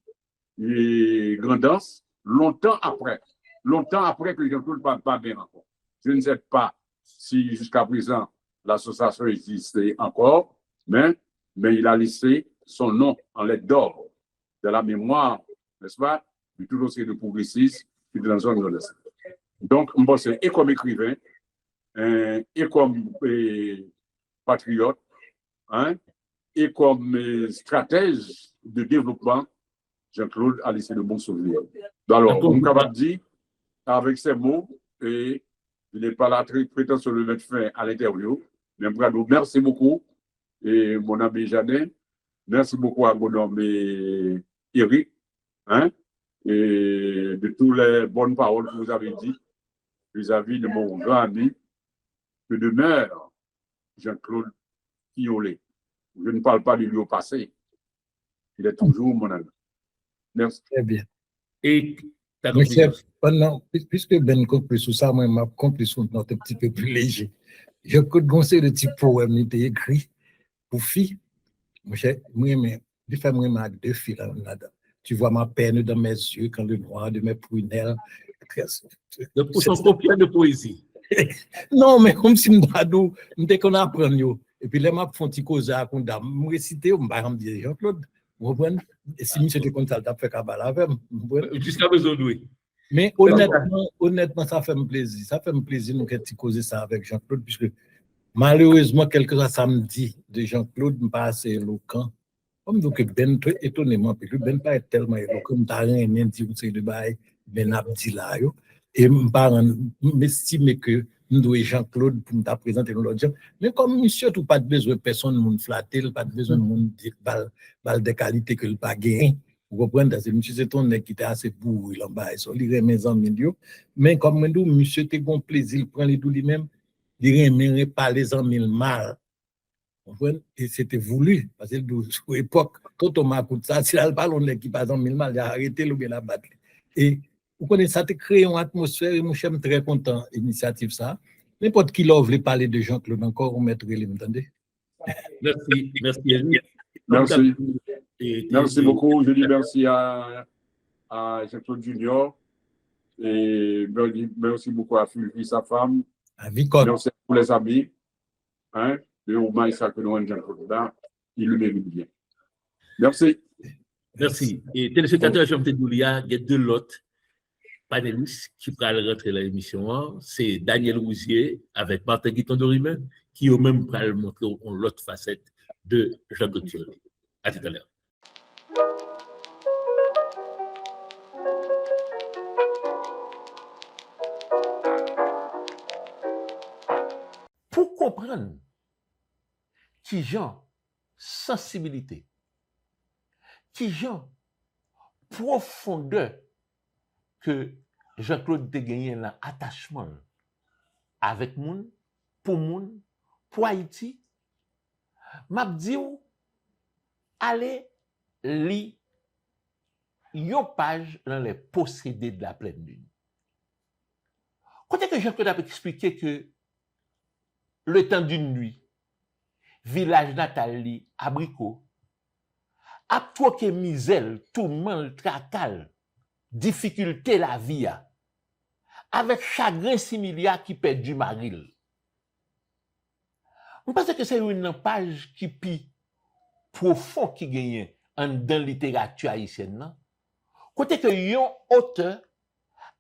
les Grandance longtemps après que Jean-Claude ne pas bien encore. Je ne sais pas si jusqu'à présent l'association existait encore, mais il a laissé son nom en lettres d'or de la mémoire, n'est-ce pas, de tout aussi de progressistes qui est dans la zone de l'Est. Donc, je pense et comme écrivain, et comme patriote, hein, et comme stratège de développement, Jean-Claude a laissé de bons souvenirs. Alors, on va dire, avec ces mots, et il n'est pas là très prétentieux de mettre fin à l'interview, mais merci beaucoup, et mon ami Jeannet, merci beaucoup à mon ami Eric, hein, et de toutes les bonnes paroles que vous avez dites vis-à-vis de mon grand ami, que demeure Jean-Claude Quiolet. Je ne parle pas de lui au passé, il est toujours mon ami. Merci. Très bien. Et ta Monsieur, conclusion? puisque Ben conclut sur ça, moi, ma conclusion est un petit peu plus léger. Je could conseiller le petit poème qui était écrit pour filles. Moi, je fais moi deux filles là-dedans. Tu vois ma peine dans mes yeux quand le noir de mes prunelles. Donc, pour son copier de poésie. Non, mais comme si je qu'on apprend. Et puis, là, je fais un petit cause à je réciter, je me dis Jean-Claude. Et si monsieur était comme ça, il fait cabal avec moi. Jusqu'à besoin de oui. Mais honnêtement, ça fait un plaisir. Ça fait un plaisir nous de causer ça avec Jean-Claude, puisque malheureusement, quelques samedi de Jean-Claude n'est pas assez éloquent. Comme donc Ben étonnément, parce que Ben pas tellement éloquent, je rien dit c'est de bail Ben Abdi là yo. Et je m'estime que nous devons Jean-Claude pour nous présenter l'autre gens. Mais comme monsieur tout pas besoin de personne nous flatter, pas besoin de monde dire bal de qualité que le pas gagner. Vous comprenez, parce que monsieur c'est ton qui était assez bourru là bas, so li mes amis yo. Mais comme nous monsieur te gon plaisir prend les tout lui-même, il remet pas les amis mal. Et c'était voulu, parce que à l'époque, quand on m'a écouté ça, si elle parle, on est qui par exemple, il a arrêté le bien la battre. Et vous connaissez, ça a créé une atmosphère, et moi, je suis très content de l'initiative ça. N'importe qui là voulait parler de Jean-Claude encore, on mettrait les m'entendez? Merci, Eric. Merci. Merci beaucoup. Je dis merci à Jean-Claude Junior. Et merci beaucoup à Fulvi, sa femme. À Vicode. Merci à tous les amis. Hein? Le Ouma Issa que nous avons Jean-Claude, il le mérite bien. Merci. Merci. Et téléspectateurs, je me dis, il y a deux lots panélistes qui pourraient rentrer dans l'émission. C'est Daniel Rousier avec Martin Guiton-Dorimé qui au même pourraient montrer l'autre facette de Jean-Claude Quiolet. À tout à l'heure. Pour comprendre qui genre sensibilité, qui genre profondeur que Jean-Claude a gagné dans attachement avec moun, pour Haïti, m'a dit allez lire une page dans les possédés de la pleine lune. Quand que Jean-Claude a expliqué que le temps d'une nuit, village natal li, abricot, a troqué misère, tourment, tracal, difficulté la vie, avec chagrin similia qui perd du maril. Je pense que c'est une page qui pi profond qui gagne en dans littérature haïtienne, Côté que yon auteur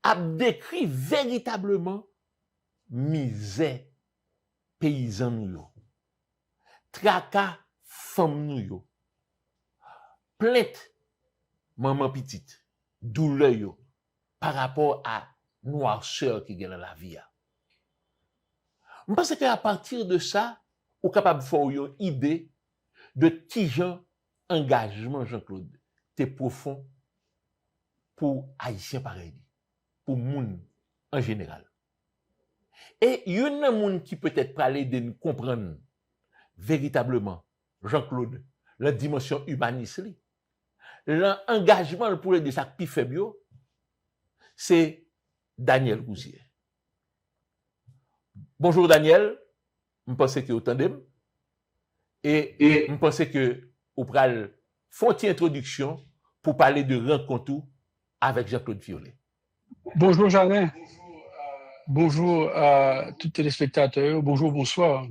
a décrit véritablement misère paysan nou yo, tracas femme nou yo, plainte maman petite, douleur yo par rapport à noirceur qui gagne dans la vie. Je pense qu'à partir de ça, on est capable de faire une idée de qui genre engagement Jean-Claude t'es profond pour Haïtiens pareil, pour moun en général. Et il y a un monde qui peut-être parler de nous comprendre véritablement Jean-Claude, la dimension humaniste, l'engagement pour de sa plus faible, c'est Daniel Gousier. Bonjour Daniel, je pense que vous entendez et je pense que vous pral faire une introduction pour parler de rencontre avec Jean-Claude Violet. Bonjour Jeannin. Bonjour à tous les téléspectateurs. Bonjour, bonsoir.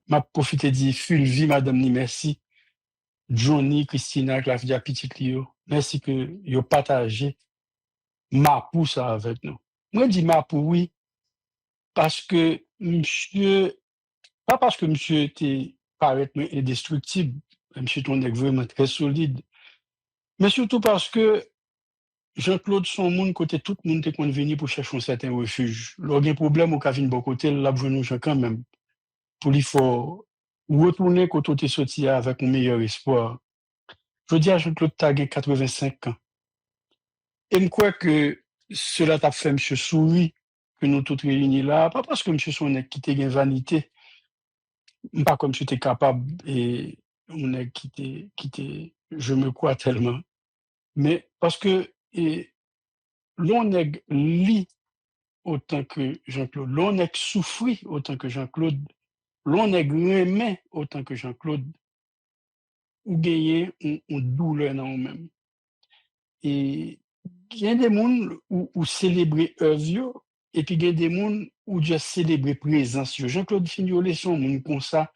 M'a profité de Fulvi, Madame ni merci. Johnny, Christina, Claudia, Petit Clio. Merci que vous partagé ma pousse avec nous. Moi, je dis ma pour oui, parce que monsieur, pas parce que monsieur était paraît indestructible, monsieur ton est vraiment très solide, mais surtout parce que Jean-Claude, son monde, côté tout le monde est convenu pour chercher un certain refuge. Lorsqu'il y a un problème, au Cavine bon côté, là, nous gens quand même. Pour lui, faut retourner quand on est sorti avec un meilleur espoir. Je dis à Jean-Claude, tu as 85 ans. Et je crois que cela t'a fait monsieur sourire, que nous tous réunis là, pas parce que monsieur son est quitté une vanité, pas comme si tu es capable et on est quitté, je me crois tellement, mais parce que l'on est lit autant que Jean-Claude, l'on est souffri autant que Jean-Claude, l'on est aimé autant que Jean-Claude, ou gagner une douleur dans nous-mêmes. Et il y a des gens où célébrer œuvre, et puis il y a des gens où juste célébrer présence. Jean-Claude Fignolet, son monde comme ça,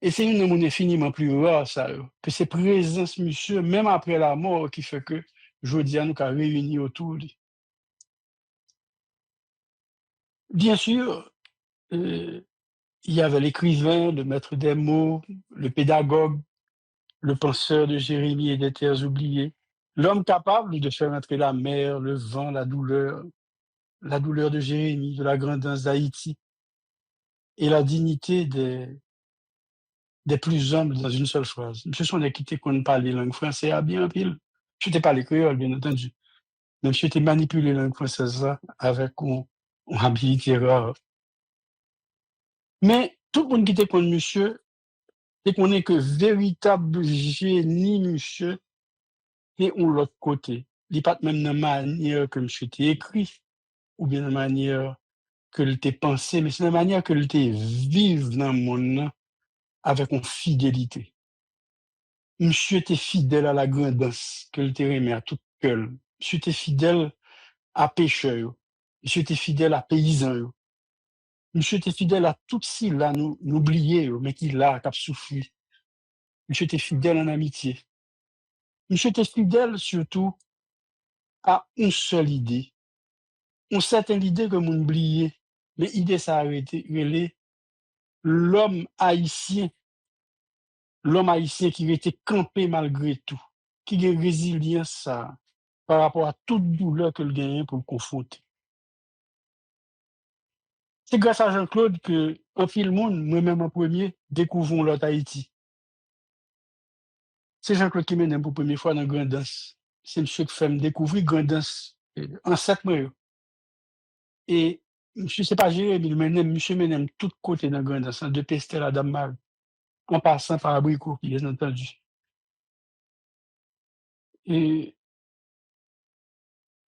et c'est une monde infiniment plus rare, ça, que c'est présence, monsieur, même après la mort, qui fait que jeudi, nous avons réunis autour de lui. Bien sûr, il y avait l'écrivain, le maître des mots, le pédagogue, le penseur de Jérémie et des terres oubliées, l'homme capable de faire entrer la mer, le vent, la douleur de Jérémie, de la grandeur d'Haïti, et la dignité des plus humbles dans une seule phrase. Monsieur son équité qu'on ne parle les langues françaises à bien pile. Je n'étais pas les créoles, bien entendu. Mais monsieur était manipulé la langue française là, avec une habilité rare. Mais tout le monde qui était contre monsieur, c'est qu'on est que véritable génie, monsieur, et on l'autre côté. Il n'est pas même de la manière que monsieur était écrit, ou bien de la manière que l'était pensé, mais c'est la manière que l'était vivre dans le monde avec une fidélité. Monsieur était fidèle à la grandance que l'était aimé à toute cœur. Monsieur était fidèle à pêcheur. Monsieur était fidèle à paysan. Monsieur était fidèle à tout si là nous oublier, mais qui là, qui a souffri. Monsieur était fidèle en amitié. Monsieur était fidèle surtout à une seule idée. Une certaine idée que mon oublié, mais idée ça a été l'homme haïtien qui était campé malgré tout, qui a résilience ça, par rapport à toute douleur que le gagne pour le confronter. C'est grâce à Jean-Claude que, en film monde, moi-même en premier, découvrons l'autre Haïti. C'est Jean-Claude qui mène pour la première fois dans Grandance. C'est monsieur qui fait me découvrir Grandance en 7 mois. Et monsieur, c'est pas Jérémy, monsieur mène tout côté dans Grandance, de Pestel à Dame-Marie, en passant par Abricot, bien entendu. Et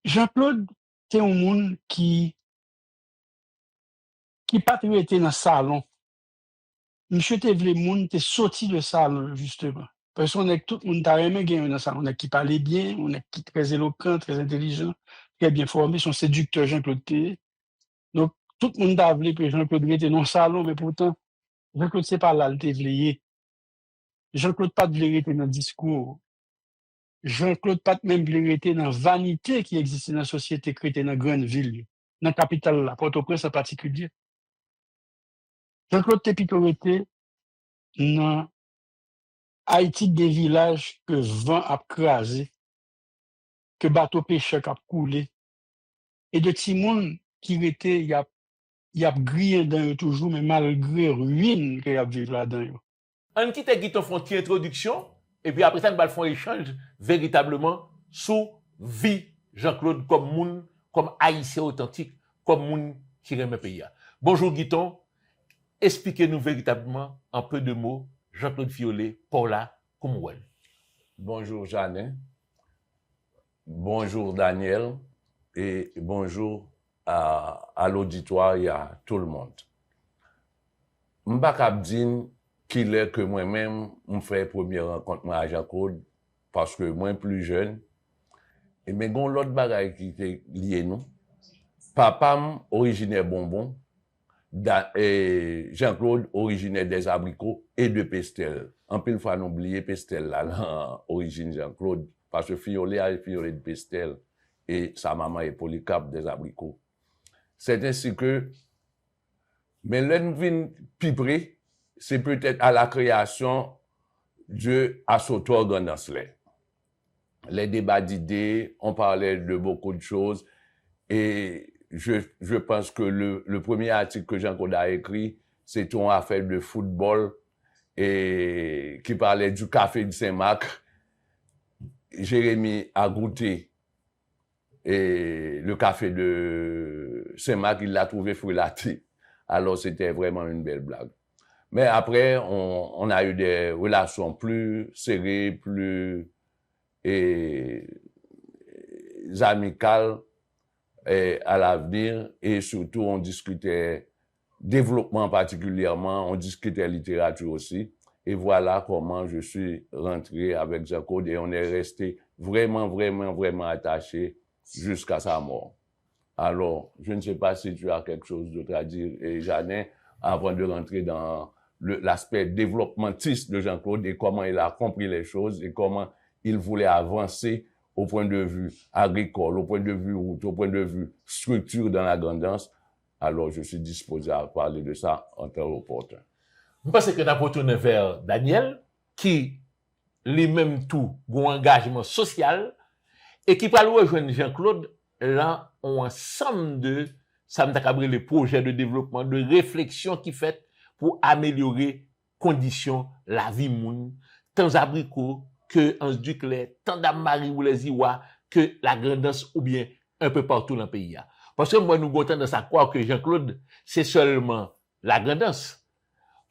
Jean-Claude, c'est un monde qui pas toujours été dans le salon. Monsieur te vle moun te sorti de salon, justement. Parce qu'on est tout le monde t'a aimé gagner dans le salon. On est qui parlait bien, on est qui très éloquent, très intelligent, très bien formé, son séducteur Jean-Claude T. Donc, tout le monde t'a voulu que Jean-Claude était dans le salon, mais pourtant, Jean-Claude c'est pas là, il te vle. Jean-Claude pas de vle était dans le discours. Jean-Claude pas même été dans la vanité qui existe dans la société chrétienne, dans la grande ville, dans la capitale, là, Port-au-Prince en particulier. Jean-Claude Tepito était dans Haïti des villages que vent a crasé, que bateau pêcheur a coulé, et de Timon qui était, il y a grillé dans eux toujours, mais malgré ruine qu'il y a vivre là-dedans. On quitte Guiton font une introduction, et puis après ça, nous allons faire un échange véritablement sous vie Jean-Claude comme moun, comme haïtien authentique, comme moun qui remet pays. Bonjour Guiton, expliquez-nous véritablement en peu de mots Jean-Claude Fiolet, Paula Commonwealth. Bonjour Janet, bonjour Daniel et bonjour à l'auditoire et à tout le monde. Je ne peux pas dire qu'il est que moi-même, je fais première rencontre avec Jean-Claude parce que moi plus jeune. Et mais gon l'autre bagaille qui était lié nous. Papa originaire bonbon, Jean-Claude originaire des abricots et de Pestel. En pile fois on oublié Pestel là, origine Jean-Claude parce que Fiolet a Fiolet de Pestel et sa maman est Polycarpe des abricots. C'est ainsi que mais l'envin pibré, c'est peut-être à la création de Assotor Gandanslet. Les débats d'idées, on parlait de beaucoup de choses et je pense que le premier article que Jean-Claude a écrit, c'est une affaire de football et qui parlait du café de Saint-Marc. Jérémy a goûté et le café de Saint-Marc, il l'a trouvé fruité. Alors c'était vraiment une belle blague. Mais après, on a eu des relations plus serrées, plus amicales à l'avenir et surtout on discutait développement particulièrement, on discutait littérature aussi. Et voilà comment je suis rentré avec Jean-Claude et on est resté vraiment attachés jusqu'à sa mort. Alors, je ne sais pas si tu as quelque chose d'autre à dire, Jeannet, avant de rentrer dans l'aspect développementiste de Jean-Claude et comment il a compris les choses et comment il voulait avancer au point de vue agricole, au point de vue route, au point de vue structure dans la grandance. Alors, je suis disposé à parler de ça en temps opportun. Je pense que nous avons retourné vers Daniel, qui lui-même tout, a un engagement social et qui va rejoindre Jean-Claude là, on ensemble de ça me les projets de développement, de réflexion qui fait pour améliorer conditions la vie moun, tant abricots que en Duclair, tant d'Amari ou les Iwa, que la grandance ou bien un peu partout dans le pays. Parce que moi, nous avons tendance à croire que Jean-Claude, c'est seulement la grandance.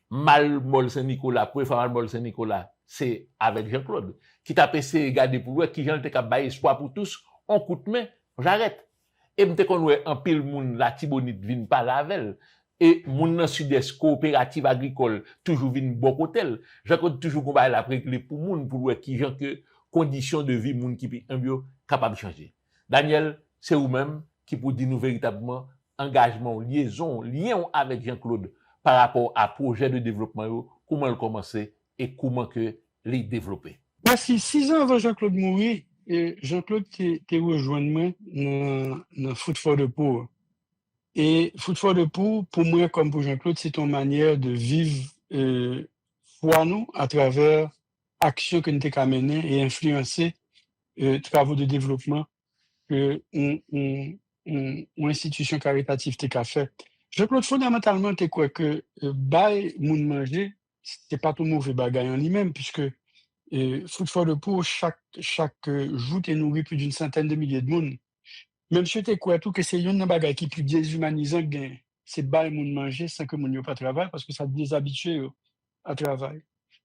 Mal Saint-Nicolas, pour faire Mal Saint-Nicolas, c'est avec Jean-Claude. Qui t'a passé, regarder pour voir qui j'en te cap bailler espoir pour tous, on coûte main, j'arrête. Et m'te qu'on ouais en pile moun la Tibonite vinn pas lavel. Et moun nan sud-est coopérative agricole toujours vinn bon hôtel. Jean-Claude toujours qu'on va la régler pour moun pour voir qui j'en que conditions de vie moun qui pi un bio capable de changer. Daniel, c'est vous-même qui pour dire nous véritablement engagement, liaison, lien avec Jean-Claude par rapport à projet de développement, comment le commencer et comment que les développer. Voici 6 ans avant Jean-Claude mourir, Jean-Claude t'es rejoint moi dans Foot for the Poor. Et Foot for the Poor, pour moi comme pour Jean-Claude, c'est une manière de vivre foi nous à travers actions que nous t'es mener et influencer travaux de développement que une institution caritative t'es fait. Jean-Claude, fondamentalement, t'es quoi que bail moun manger, c'est pas tout mauvais bagaille en lui-même, puisque Foot for the Poor, chaque jour, t'es nourri plus d'une centaine de milliers de monde. Même si t'es quoi tout que c'est une bagaille qui est plus déshumanisant que c'est bail moun manger sans que moun yo pas travail, parce que ça te déshabitue à travail.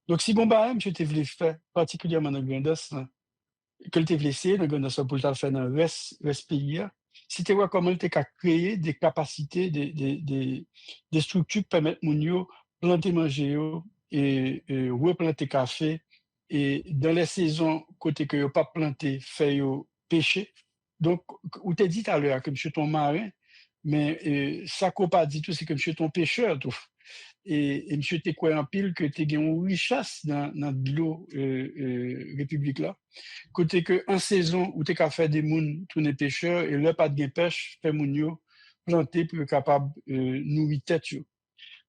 Donc, si bon bail, monsieur t'es voulu faire, particulièrement dans le Grandas, que t'es voulu essayer dans le Grandas pour le faire dans le reste pays, si tu vois comment tu as créé des capacités, des structures qui permettent moun yo planter manger et replanter café et dans les saisons côté que yo pas planté fait yo pêcher. Donc ou t'ai dit tout à l'heure que monsieur ton marin mais ça qu'on pas dit tout c'est que monsieur ton pêcheur tout. et monsieur te croit en pile que tu as une richesse dans de l'eau République là. Côté que en saison où tu as fait des mouns, tourner pêcheurs, et là, pas de pêche, fait moun yo, planter pour être capable nourrir tête yo.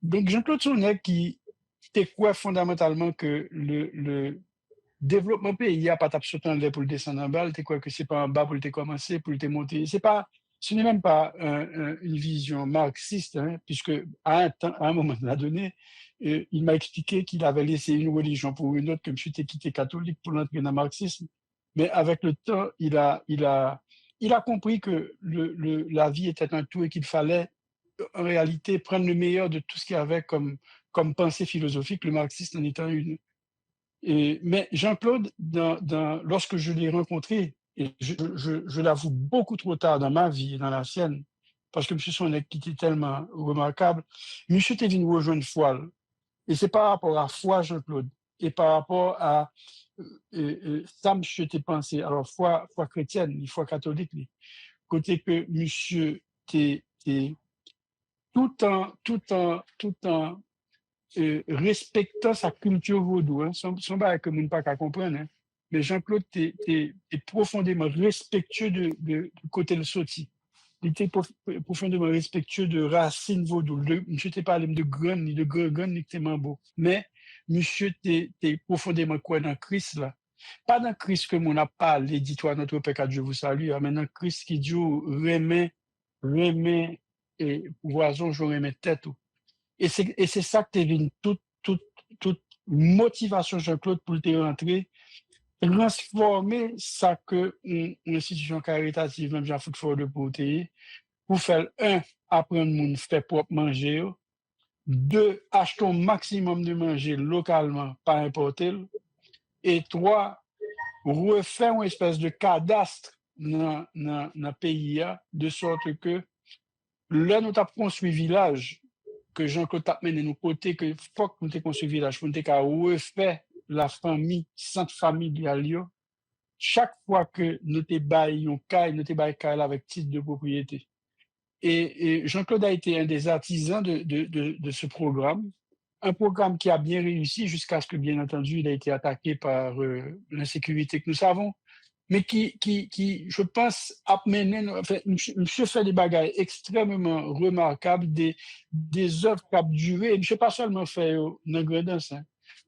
Donc, Jean-Claude Sonnet qui te croit fondamentalement que le développement pays a pas sauter en l'air pour le descendre en bas, tu crois que c'est pas en bas pour le commencer, pour le monter. Ce n'est même pas une vision marxiste, hein, puisque à un moment donné, il m'a expliqué qu'il avait laissé une religion pour une autre, que monsieur était quitté catholique pour l'entrer dans le marxisme. Mais avec le temps, il a compris que la vie était un tout et qu'il fallait en réalité prendre le meilleur de tout ce qu'il y avait comme pensée philosophique, le marxisme en étant une. Mais Jean-Claude, lorsque je l'ai rencontré, et je l'avoue beaucoup trop tard dans ma vie et dans la sienne, parce que M. Sonnet qui était tellement remarquable, M. était venu rejoindre Foile. Et c'est par rapport à foi, Jean-Claude, et par rapport à ça, M. était pensé. Alors, foi chrétienne, foi catholique, côté que M. était tout en respectant sa culture vaudou, hein, son bail que nous pas qu'à comprendre, hein. Mais Jean-Claude est profondément respectueux de côté le sorti. Il était profondément respectueux de racines vaudou. Monsieur t'es parlé de graines, ni de graines, ni de mambo. Mais monsieur t'es profondément quoi dans Christ là. Pas dans Christ que mon a parlé, dis-toi notre Père, Dieu vous salue, mais dans Christ qui dit remet et voisin, je remets tête. Et c'est ça que t'es venu toute motivation Jean-Claude pour te rentrer, transformer ça que une institution caritative, même Jean Footfort de Beauté, pour faire apprendre moun faire propre manger, 2, acheter un maximum de manger localement, pas importer, et 3, refaire une espèce de cadastre dans le pays, de sorte que là, nous avons construit village, que Jean-Claude t'a mené nous côté que faut que nous t'ai construit village pour nous refaire la famille, centre familial. Chaque fois que nous t'ai baillé un caille, nous t'ai baillé caille avec titre de propriété. Et Jean-Claude a été un des artisans de ce programme. Un programme qui a bien réussi jusqu'à ce que, bien entendu, il a été attaqué par l'insécurité que nous savons, mais qui je pense, a mené, enfin, monsieur fait des bagailles extrêmement remarquables, des œuvres qui ont duré, et monsieur pas seulement fait dans Gredens, hein.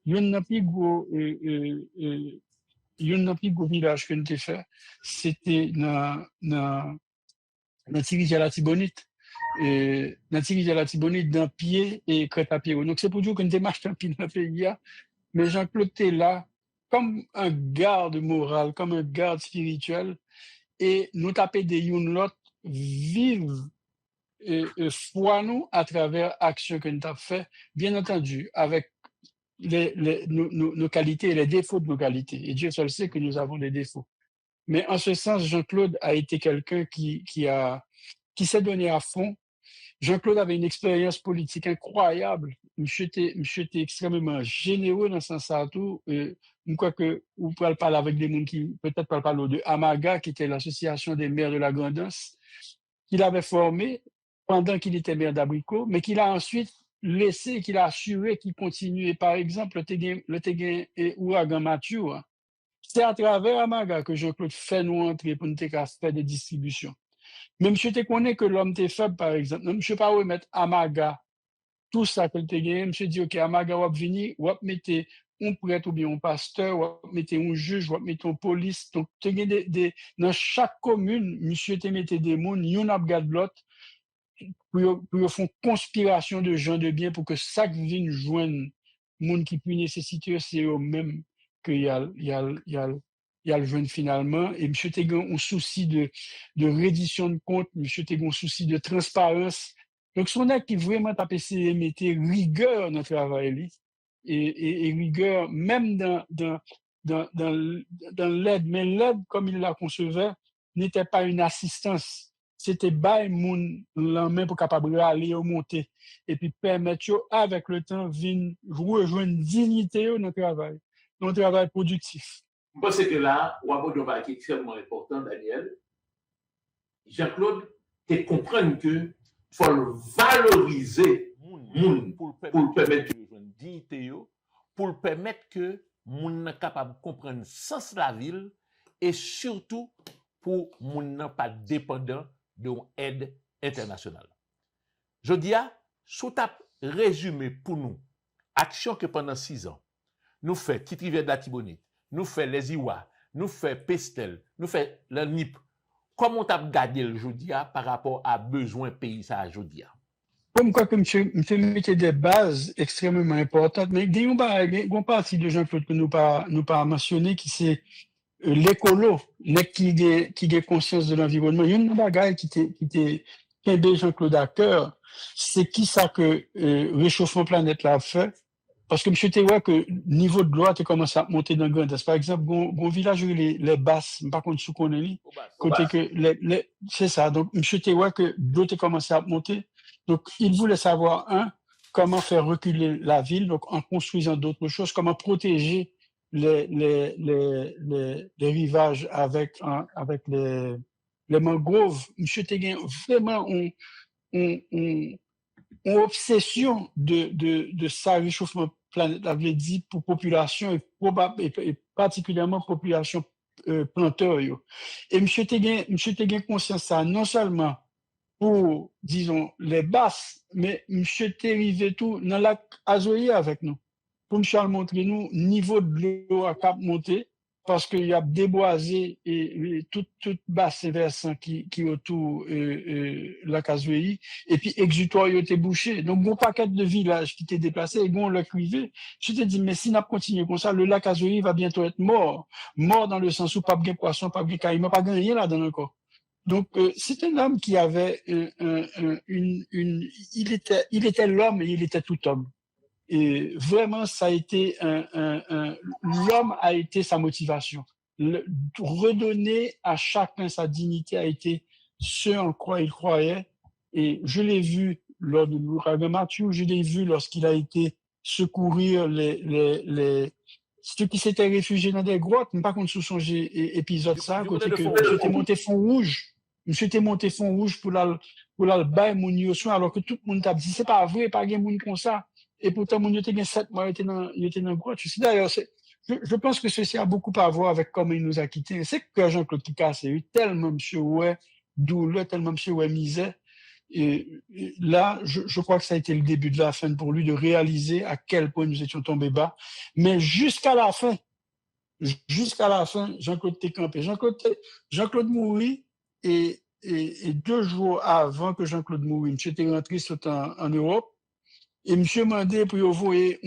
Il y a un plus gros village que nous avons fait, c'était dans Tigridia la Tibonite. Dans Tigridia la Tibonite, dans pied et crête à pied. Donc c'est pour dire que nous avons marché un pied dans le pays, mais Jean-Claude était là, comme un garde moral, comme un garde spirituel, et nous taper des lot vivre foi nous à travers l'action que nous avons fait, bien entendu, avec nos qualités et les défauts de nos qualités. Et Dieu seul sait que nous avons des défauts. Mais en ce sens, Jean-Claude a été quelqu'un qui s'est donné à fond. Jean-Claude avait une expérience politique incroyable. Monsieur était extrêmement généreux dans ce sens tout. Je crois que vous pouvez parler avec des gens qui peut-être parler de Amaga, qui était l'association des maires de la Grandance, qu'il avait formé pendant qu'il était maire d'Abricot, mais qu'il a ensuite laissé, qu'il a assuré qu'il continuait. Par exemple, le Téguin et Ouragan Mathieu, c'est à travers Amaga que Jean-Claude fait nous entrer pour nous faire des distributions. Mais monsieur te connaît que l'homme t'est faible, par exemple. Non, monsieur pas remettre Amaga, tout ça que t'es gagné. Monsieur dit, OK, Amaga, on va venir, on va mettre un prêtre ou bien un pasteur, on va mettre un juge, on va mettre un police. Donc, t'es gagné dans chaque commune, monsieur te mette des mouns, yon a regardé l'autre, pour faire conspiration de gens de bien pour que chaque vienne joigne monde qui peut nécessiter, c'est eux-mêmes qu'il y a le jeune finalement. Et M. Tegan a un souci de reddition de compte, M. Tegan a un souci de transparence. Donc, son acte qui vraiment a essayé de mettre rigueur dans le travail, et rigueur même dans l'aide. Mais l'aide, comme il la concevait, n'était pas une assistance. C'était bail moun la main pour capable aller monter et puis permettre avec le temps de rejoindre dignité dans le travail. Un travail productif. Je pense que là, on a un bail extrêmement important, Daniel. Jean-Claude, tu comprends que faut valoriser moun pour permettre que joindre dignité yo, pour permettre que moun nan capable comprendre sens la ville et surtout pour moun nan pas dépendant de aide internationale. Je dis à sous tap résumé pour nous action que pendant 6 ans nous fait Petite Rivière de la Tibonite, nous fait les Iwa, nous fait Pestel, nous fait le NIP. Comment tu as gardé le Jodia par rapport à besoin pays ça à Jodia? Comme quoi que monsieur mettait des bases extrêmement importantes, mais il y a une partie de Jean-Claude que nous pas mentionné qui c'est l'écolo, qui a conscience de l'environnement. Il y a une bagaille qui était Jean-Claude à cœur, c'est qui ça que réchauffement planète l'a fait. Parce que monsieur vois que niveau de l'eau a commencé à monter dans le Grand Est. Par exemple, bon village les basses, par contre sous Connery, côté que c'est ça. Donc monsieur vois que l'eau a commencé à monter. Donc il voulait savoir comment faire reculer la ville, donc en construisant d'autres choses, comment protéger les rivages avec les mangroves. Monsieur Téguin vraiment une obsession de ça réchauffement planète avait dit pour population et particulièrement population planteur et monsieur Téguin conscience ça non seulement pour disons les basses mais monsieur arrivé tout dans le lac Azoye avec nous pour monsieur montrer nous niveau de l'eau à cap monter parce qu'il y a déboisé et toute basse versant qui autour la Azoye et puis exutoire était bouché donc bon paquet de villages qui étaient déplacés et bon le crivé je te dis mais si n'a continué comme ça le lac Azoye va bientôt être mort dans le sens où pas de poisson pas de caïman pas de rien là dedans encore. Donc c'est un homme qui avait il était l'homme et il était tout homme. Et vraiment, ça a été l'homme a été sa motivation. Redonner à chacun sa dignité a été ce en quoi il croyait. Et je l'ai vu lors de l'ouragan Mathieu, je l'ai vu lorsqu'il a été secourir ceux qui s'étaient réfugiés dans des grottes. Mais par contre, sous son épisode ça, côté que monsieur était monté fond rouge. Monsieur était monté fond rouge pour la bailler mon yo soin, alors que tout le monde t'a dit, c'est pas vrai, pas gen moun comme ça. Et pourtant, mon était 7 mois, il était dans le grotte. D'ailleurs, je pense que ceci a beaucoup à voir avec comment il nous a quittés. C'est que Jean-Claude Kika, c'est eu tellement monsieur ouais, douleur, tellement monsieur ouais, misère. Et là, je crois que ça a été le début de la fin pour lui de réaliser à quel point nous étions tombés bas. Mais jusqu'à la fin, Jean-Claude était campé. Jean-Claude mourit et 2 jours avant que Jean-Claude mourit, monsieur était rentré en Europe. Et monsieur mandé pour envoyer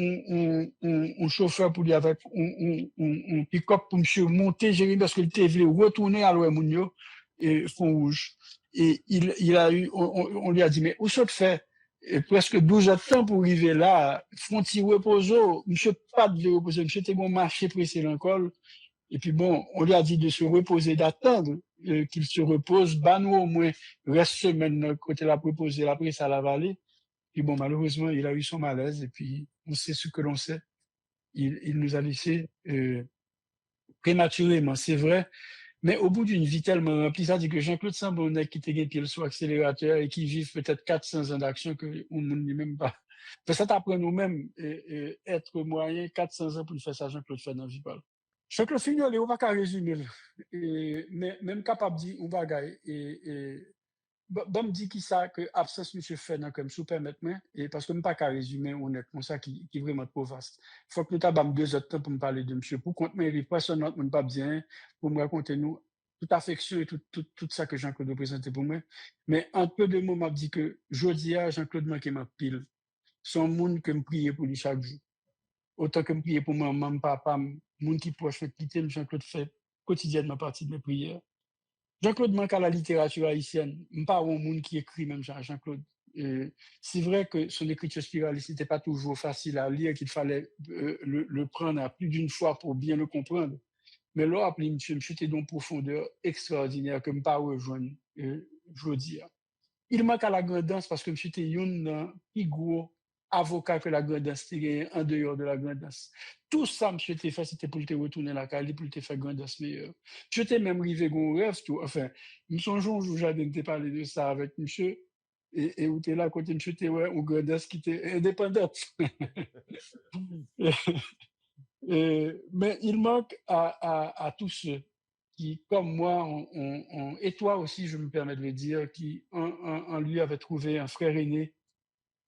un chauffeur pour lui avec un pick-up pour monsieur monter Jérémy parce qu'il était voulu retourner à l'Ouemounio et Fond Rouge. Et il a eu, on lui a dit, mais où ça te fait? Presque 12 heures de temps pour arriver là, frontier reposo, monsieur pas de reposer, monsieur était bon marché pressé l'encol. Et puis bon, on lui a dit de se reposer, d'attendre qu'il se repose, bah nous au moins, reste semaine côté la reposer, après ça la vallée. Puis bon, malheureusement, il a eu son malaise et puis on sait ce que l'on sait. Il nous a laissé prématurément, c'est vrai. Mais au bout d'une vie tellement remplie, ça dit que Jean-Claude Sambonnet qui était pied sur accélérateur et qui vit peut-être 400 ans d'action que on ne même pas. Ça t'apprend nous-mêmes être moyen 400 ans pour faire ça, Jean-Claude fait dans la vie. Jean-Claude Fignolé, on va qu'à résumer. Mais même capable de dire, on va gagner. Bon, me dit qui ça que absence monsieur fait dans comme sous permettre et parce que me pas qu'à résumer honnêtement ça qui vraiment trop vaste. Faut que nous t'abam 2 heures de temps pour me parler de monsieur pour compte mais personne notre monde pas bien pour me raconter nous toute affection et tout ça que Jean-Claude représentait pour moi. Mais en peu de mots m'a dit que jodi a Jean-Claude manquait ma pile. Son monde que me prier pour lui chaque jour. Autant que me prier pour maman, papa, monde qui proche fait quitter Jean-Claude fait quotidiennement partie de mes prières. Jean-Claude manque à la littérature haïtienne. Pas un monde qui écrit même Jean-Claude. C'est vrai que son écriture spiraliste n'était pas toujours facile à lire, qu'il fallait le prendre à plus d'une fois pour bien le comprendre. Mais là, appelé monsieur était d'une profondeur extraordinaire que je ne peux pas rejoindre, je veux dire. Il manque à la grandance parce que monsieur était un plus gros avocat que la grandance, en dehors de la grandance. Tout ça, monsieur était fait, c'était pour te retourner la caille, pour te faire grandance meilleure. J'étais même arrivé à un rêve, tout. Enfin, nous songeons, j'avais parlé de ça avec monsieur. et où t'es là, côté de t'es ouais, ou Godas qui était indépendante. Mais il manque à tous ceux qui, comme moi, et toi aussi, je me permets de le dire, qui en lui avait trouvé un frère aîné,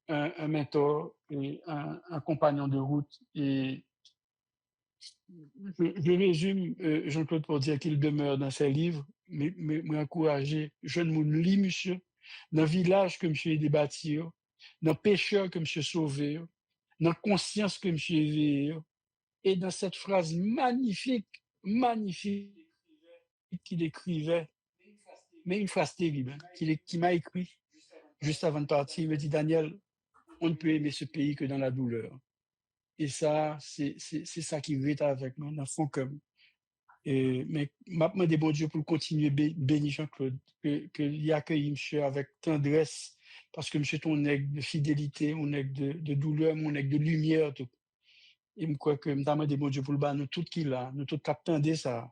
un mentor et un compagnon de route. Et je résume, Jean-Claude, pour dire qu'il demeure dans ses livres, mais encourager, jeune moun li, monsieur, dans le village que monsieur est bâti, dans le pécheur que monsieur sauvé, dans la conscience que monsieur éveillé, et dans cette phrase magnifique, magnifique qu'il écrivait, mais une phrase terrible, hein, qui m'a écrit juste avant de partir, il me dit, Daniel, on ne peut aimer ce pays que dans la douleur. Et ça, c'est ça qui reste avec moi, dans le fond comme. Mais maintenant, des bon Dieu pour continuer bénir Jean-Claude, qu'il accueille monsieur avec tendresse, parce que monsieur ton aigle de fidélité, mon aigle de douleur, mon aigle de lumière, tout. Et je crois que madame des bon Dieu pour le bas, nous tout qui là, nous tout captandé ça.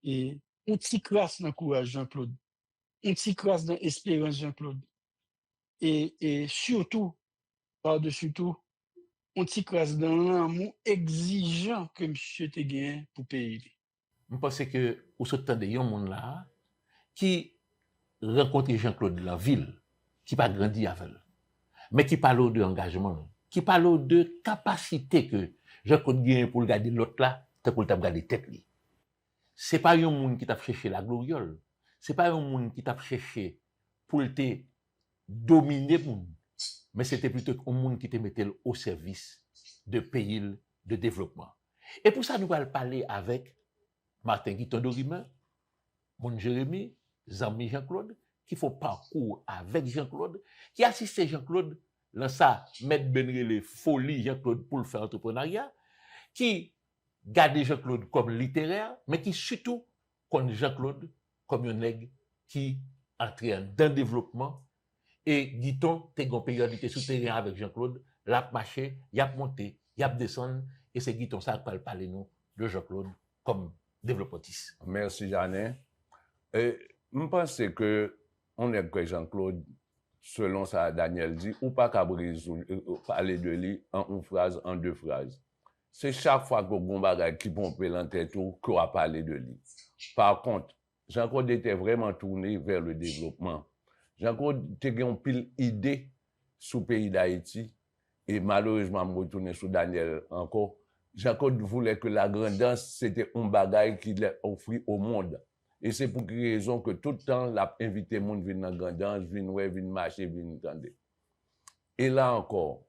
Et on t'y classe dans le courage, Jean-Claude. On t'y classe dans l'espérance, Jean-Claude. Et surtout, par-dessus tout, on t'y classe dans l'amour exigeant que monsieur te gagne pour payer. Je pense que au sortant de yon monde là qui rencontre Jean-Claude dans la ville, qui pas grandi avec elle, mais qui parle de engagement, qui parle de capacité que Jean-Claude gagne pour garder l'autre là, tant pour garder tête li. C'est pas un monde qui t'a cherché la gloriole, c'est pas un monde qui t'a cherché pour te dominer monde, mais c'était plutôt un monde qui te mettait au service de pays de développement. Et pour ça nous allons parler avec Martin Guiton Dorimain, mon Jérémy, Zami Jean-Claude, qui font parcours avec Jean-Claude, qui assistent Jean-Claude dans sa mettre les folies Jean-Claude pour le faire entrepreneuriat, qui garde Jean-Claude comme littéraire, mais qui surtout connaît Jean-Claude comme un nègre qui entraîne dans le développement. Et Guiton, t'es une périodité souterraine avec Jean-Claude, l'a marché, y a monté, y a descendu, et c'est Guiton ça qui parle nous de Jean-Claude comme développeuriste. Merci, Janet. Je pense que on est que Jean-Claude, selon ça, Daniel dit, ou pas qu'à parler de lui en une phrase, en deux phrases. C'est chaque fois que vous avez qui pompe l'entête qu'on va parler de lui. Par contre, Jean-Claude était vraiment tourné vers le développement. Jean-Claude était une pile idée sous le pays d'Haïti, et malheureusement, je retourne sur Daniel encore. Jean-Claude voulait que la grandance, c'était un bagage qu'il a offert au monde. Et c'est pour quelle raison que tout le temps, l'a invité le monde à venir dans la grandance, venir marcher, venir entendre. Et là encore,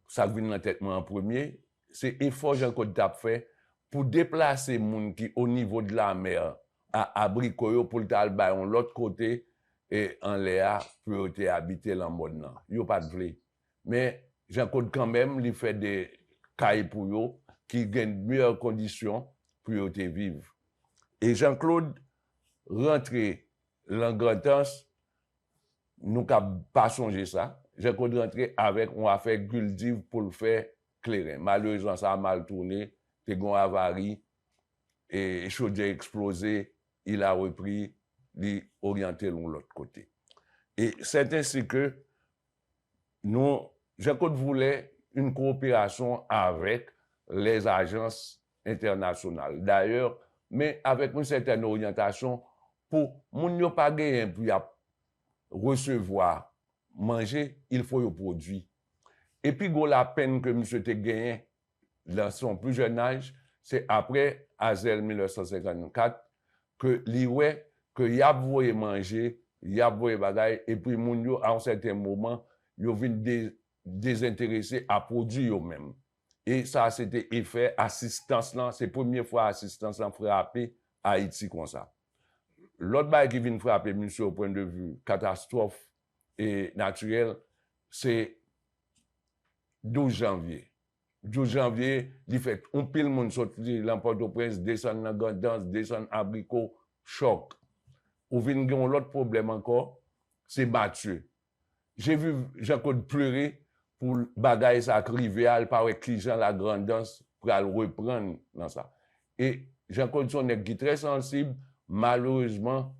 ça vient dans la tête en premier, c'est l'effort que Jean-Claude a fait pour déplacer les gens qui au niveau de la mer à Abricoyo pour le talba de l'autre côté et en Léa pour habiter dans le monde. Il n'y a pas de vrai. Mais Jean-Claude quand même, il fait des cailles pour eux qui gagnent de meilleures conditions pour vivre. Et Jean-Claude rentré dans Grandance, nous n'avons pas songé ça. Jean-Claude rentré avec, on a fait Guldiv pour le faire clairin. Malheureusement, ça a mal tourné, Tégon avarie, et Chaudière explosé, il a repris, il orienté de l'autre côté. Et c'est ainsi que nous, Jean-Claude voulait une coopération avec les agences internationales. D'ailleurs, mais avec une certaine orientation pour moun yo pas gagner pour recevoir, manger, il faut y produire. Et puis, la peine que monsieur te gagné dans son plus jeune âge, c'est après Azel 1954 que l'Iwe, que y a voulu manger, y a voulu bagaille, et puis moun yo, à un certain moment, yo vin désintéressé à produire eux-mêmes. Et ça, c'était effet assistance là, c'est la première fois assistance là frappé Haïti comme ça. L'autre bail qui vient frapper monsieur au point de vue catastrophe et naturelle, c'est 12 janvier. 12 janvier, il fait un pile monde sorti dans Port-au-Prince, descend dans Grandance, descend Abricot, choc. Ou vient gagner l'autre problème encore, c'est battu. J'ai vu Jean-Claude pleurer pour bagaille sa rivière par client la Grandance pour le reprendre dans ça. Et Jean-Claude son est très sensible, malheureusement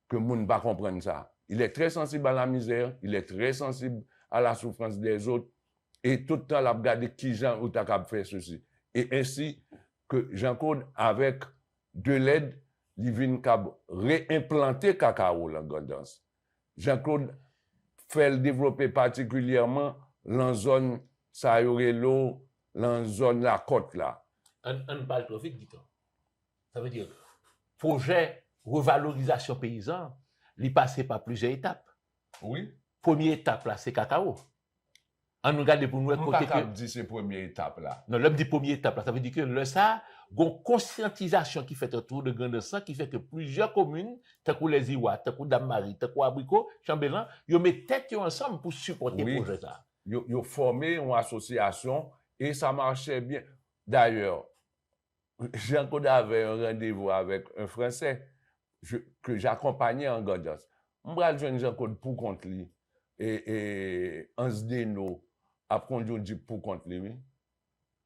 que moun pas comprendre ça. il est très sensible à la misère, il est très sensible à la souffrance des autres, et tout le temps, il a regardé qui Jean ou t'as fait ceci. Et ainsi que Jean-Claude, avec de l'aide, il vient réimplanter cacao en Grandance. Jean-Claude fait le développer particulièrement dans la zone Sayorelo, dans la zone la côte là. On parle trop vite, dit-on. Ça veut dire, projet revalorisation paysan, il passe par plusieurs étapes. Oui. Première étape là, c'est cacao. On nous regarde pour nous On côté ne dit ces premières étapes là. Non, l'homme dit première étape là, ça veut dire que le ça, une conscientisation qui fait autour de Grand'Anse, qui fait que plusieurs communes, tant que les Iwa, tant que Dame-Marie, tant que Abricot, Chambellan, ils mettent tête ensemble pour supporter le projet ça. Ils ont formé une association et ça marchait bien. D'ailleurs, Jean-Claude avait un rendez-vous avec un Français que j'accompagnais en Grand'Anse. Je suis Jean-Claude pour contre lui. Et Ansdeno a conduit pour contre lui.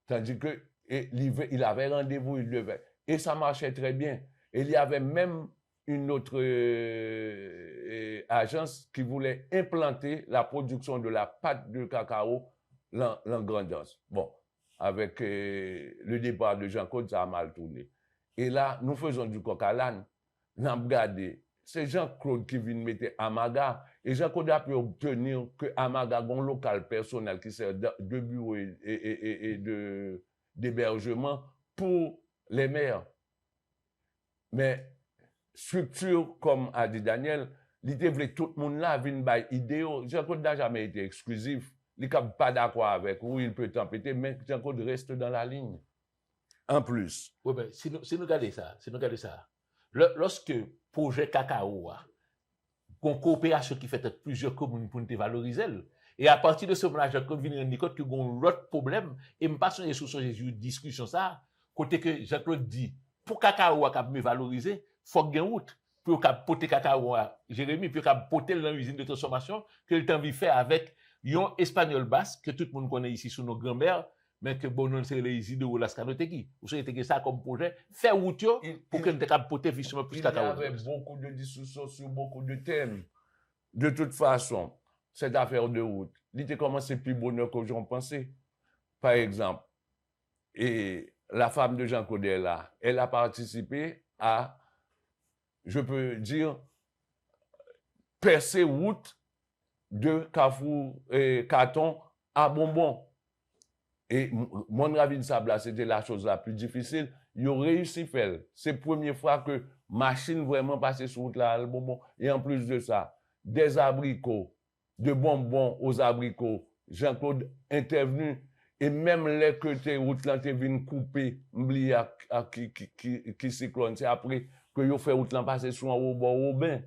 Tandis que il avait rendez-vous, il devait. Et ça marchait très bien. Et il y avait même une autre agence qui voulait implanter la production de la pâte de cacao dans Grand'Anse. Bon, avec le départ de Jean-Claude, ça a mal tourné. Et là, nous faisons du coq à l'âne. Nous avons regardé. C'est Jean-Claude qui vient mettre Amaga. Et Jean-Claude a pu obtenir que Amaga a un local personnel qui sert de bureau et d'hébergement pour les maires. Mais structure, comme a dit Daniel, l'idée voulait tout le monde là vienne by idéo. Jean-Claude n'a jamais été exclusif. Il n'est pas d'accord avec vous, il peut t'empêcher, mais Jean-Claude reste dans la ligne. En plus. Oui, ben, si nous regardons ça, lorsque projet cacao a une coopération qui fait plusieurs communes pour nous valoriser, et à partir de ce moment-là, Jean-Claude vient rendre compte qu'il y a un autre problème, et je ne passe pas sur une discussion ça, côté que Jean-Claude dit, pour cacao à me valoriser, il faut qu'il y ait une route pour porter cacao à Jérémy, pour porter dans l'usine de transformation que le temps vit faire avec un espagnol basque que tout le monde connaît ici sous nos grands-mères, mais que bon, non, c'est les usines de Lascanoteki. Vous savez, ça comme projet, faire route pour que nous puissions porter justement plus cacao. Il y avait beaucoup de discussions sur beaucoup de thèmes. De toute façon, cette affaire de route, il était commencé plus bonheur que j'en pensais. Par exemple, et la femme de Jean Caudet là, elle a participé à, je peux dire, percer route de Carrefour et Carton à Bonbon. Et mon ravine sable, c'était la chose la plus difficile. Ils ont réussi à faire. C'est la première fois que machine vraiment passait sur route là, à Bonbon. Et en plus de ça, des abricots, de bonbons aux abricots. Jean-Claude intervenu. Et même les que tes routes là, t'es venu couper, m'oublier qui cyclone. C'est après que ils ont fait route là passer sur un Robin.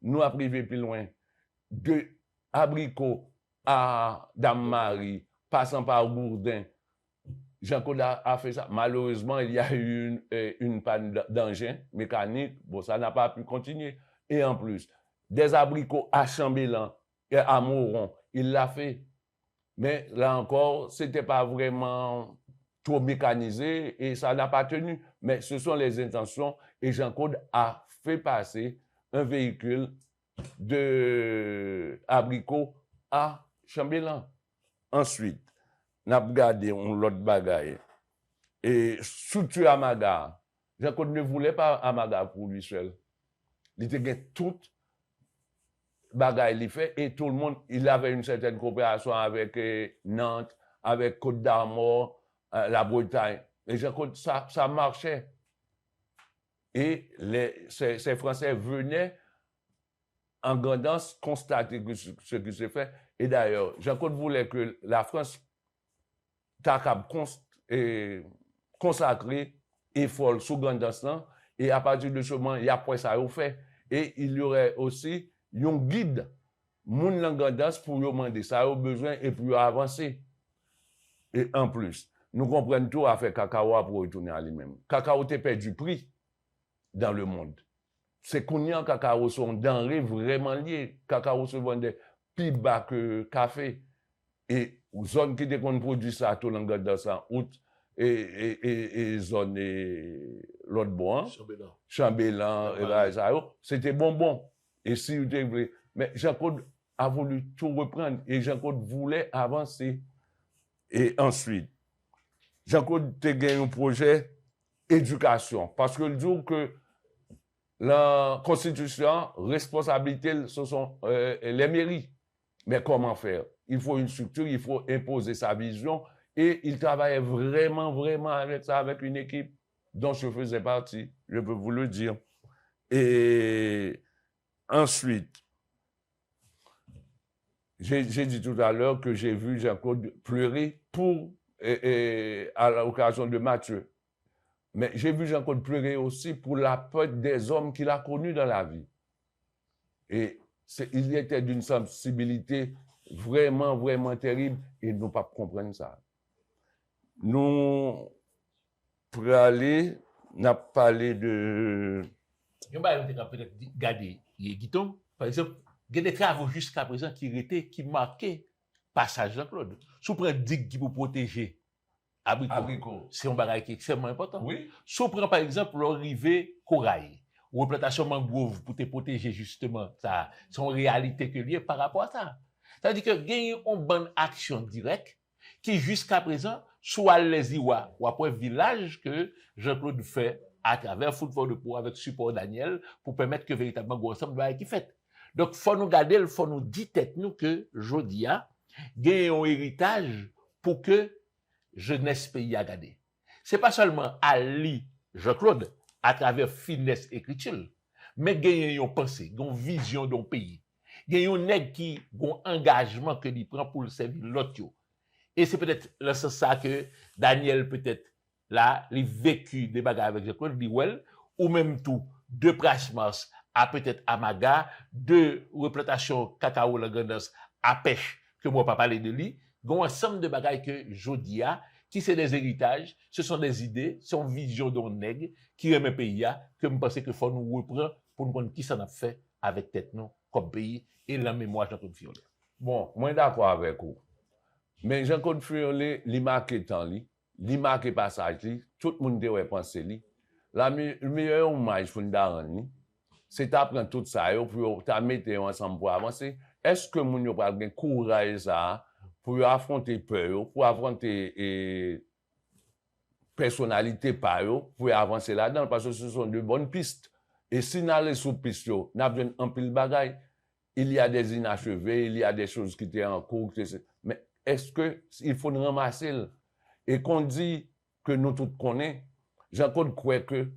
Nous a privé plus loin. De abricots à Dame-Marie, passant par Gourdin. Jean-Claude a fait ça. Malheureusement, il y a eu une panne d'engin mécanique. Bon, ça n'a pas pu continuer. Et en plus, des abricots à Chambellan et à Moron, il l'a fait. Mais là encore, c'était pas vraiment trop mécanisé et ça n'a pas tenu. Mais ce sont les intentions et Jean-Claude a fait passer un véhicule de abricots à Chambellan. Ensuite, on a regardé l'autre bagaille. Et surtout Amaga. Jean-Claude ne voulait pas Amaga pour lui seul. Il était tout bagaille il fait et tout le monde, il avait une certaine coopération avec Nantes, avec Côte d'Armor, la Bretagne. Et Jean-Claude, ça marchait. Et ces Français venaient en Grand'Anse constater ce qui se fait. Et d'ailleurs, Jean-Claude voulait que la France consacrer effort sous Grand'Anse et à partir de ce moment, il y a après ça au fait. Et il y aurait aussi un guide, moun lan Grand'Anse pour demander ça au besoin et pour avancer. Et en plus, nous comprenons tout à faire cacao pour retourner à lui-même. Cacao te perd du prix dans le monde. C'est qu'on y a cacao sont denrées vraiment liées. Cacao se vendait plus bas que café. Et zone qui déconne produit ça tout le Grand'Anse en août et zone l'autre bon, Chambellan, c'était bonbon. Et si vous voulez, Mais Jean-Claude a voulu tout reprendre et Jean-Claude voulait avancer. Et ensuite, Jean-Claude a gagné un projet éducation. Parce que le jour que la Constitution, responsabilité, ce sont les mairies. Mais comment faire? Il faut une structure, il faut imposer sa vision. Et il travaillait vraiment, vraiment avec ça, avec une équipe dont je faisais partie, je peux vous le dire. Et ensuite, j'ai dit tout à l'heure que j'ai vu Jean-Claude pleurer à l'occasion de Mathieu. Mais j'ai vu Jean-Claude pleurer aussi pour la perte des hommes qu'il a connus dans la vie. Et il était d'une sensibilité vraiment, vraiment terrible et nous ne pas comprendre ça. Nous, pour aller, on a parlé de... On va peut-être garder Guiton, par exemple, il y a des travaux jusqu'à présent qui marquaient passage Jean-Claude. Si on prend digue qui pour protéger abricot, c'est un bagage qui est extrêmement important. Oui. Si on prend par exemple l'arrivée corail, ou plantation mangrove pour te protéger justement, ça, c'est une réalité que liée par rapport à ça. C'est-à-dire que gagner une bonne action directe qui jusqu'à présent, soit les Iwa ou après village que Jean-Claude fait à travers Football de Pau avec support Daniel pour permettre que véritablement gros ensemble doit être fait. Donc, faut nous garder, faut nous dire tête nous que Jodia gagne un héritage pour que jeunesse pays à garder. C'est pas seulement Ali Jean-Claude à travers finesse écriture, mais gagner une pensée, une vision d'un pays. Gagner un nègre qui a un engagement que il prend pour le servir l'autre. Et c'est peut-être le sens ça que Daniel peut-être là, il vécu des bagages avec Jean-Claude Liwell, ou même tout, de Prachmas à peut-être Amaga, de replantation cacao Langanos à pêche, que moi pas parler de lui, il y a un ensemble de bagages que Jodia, qui c'est des héritages, ce sont des idées, c'est une vision d'un nègre qui aime un pays, que je pense qu'il faut nous reprendre pour nous comprendre qui ça a fait avec tête nous, comme pays, et la mémoire de Jean-Claude Fiolet. Bon, moi d'accord avec vous. Mais Jean-Claude Fiolet, il marque temps, il marque passage, tout le monde doit penser. Le meilleur hommage pour nous, c'est d'apprendre tout ça pour mettre ensemble pour avancer. Est-ce que nous avons pas le courage pour affronter peur, pour affronter personnalité pour avancer là-dedans, parce que ce sont de bonnes pistes. Et si nous allons sur piste, nous avons un pile de bagaille. Il y a des inachevés, il y a des choses qui étaient en cours. Mais est-ce qu'il faut nous ramasser? Et qu'on dit que nous tous connaissons, Jean-Claude croit que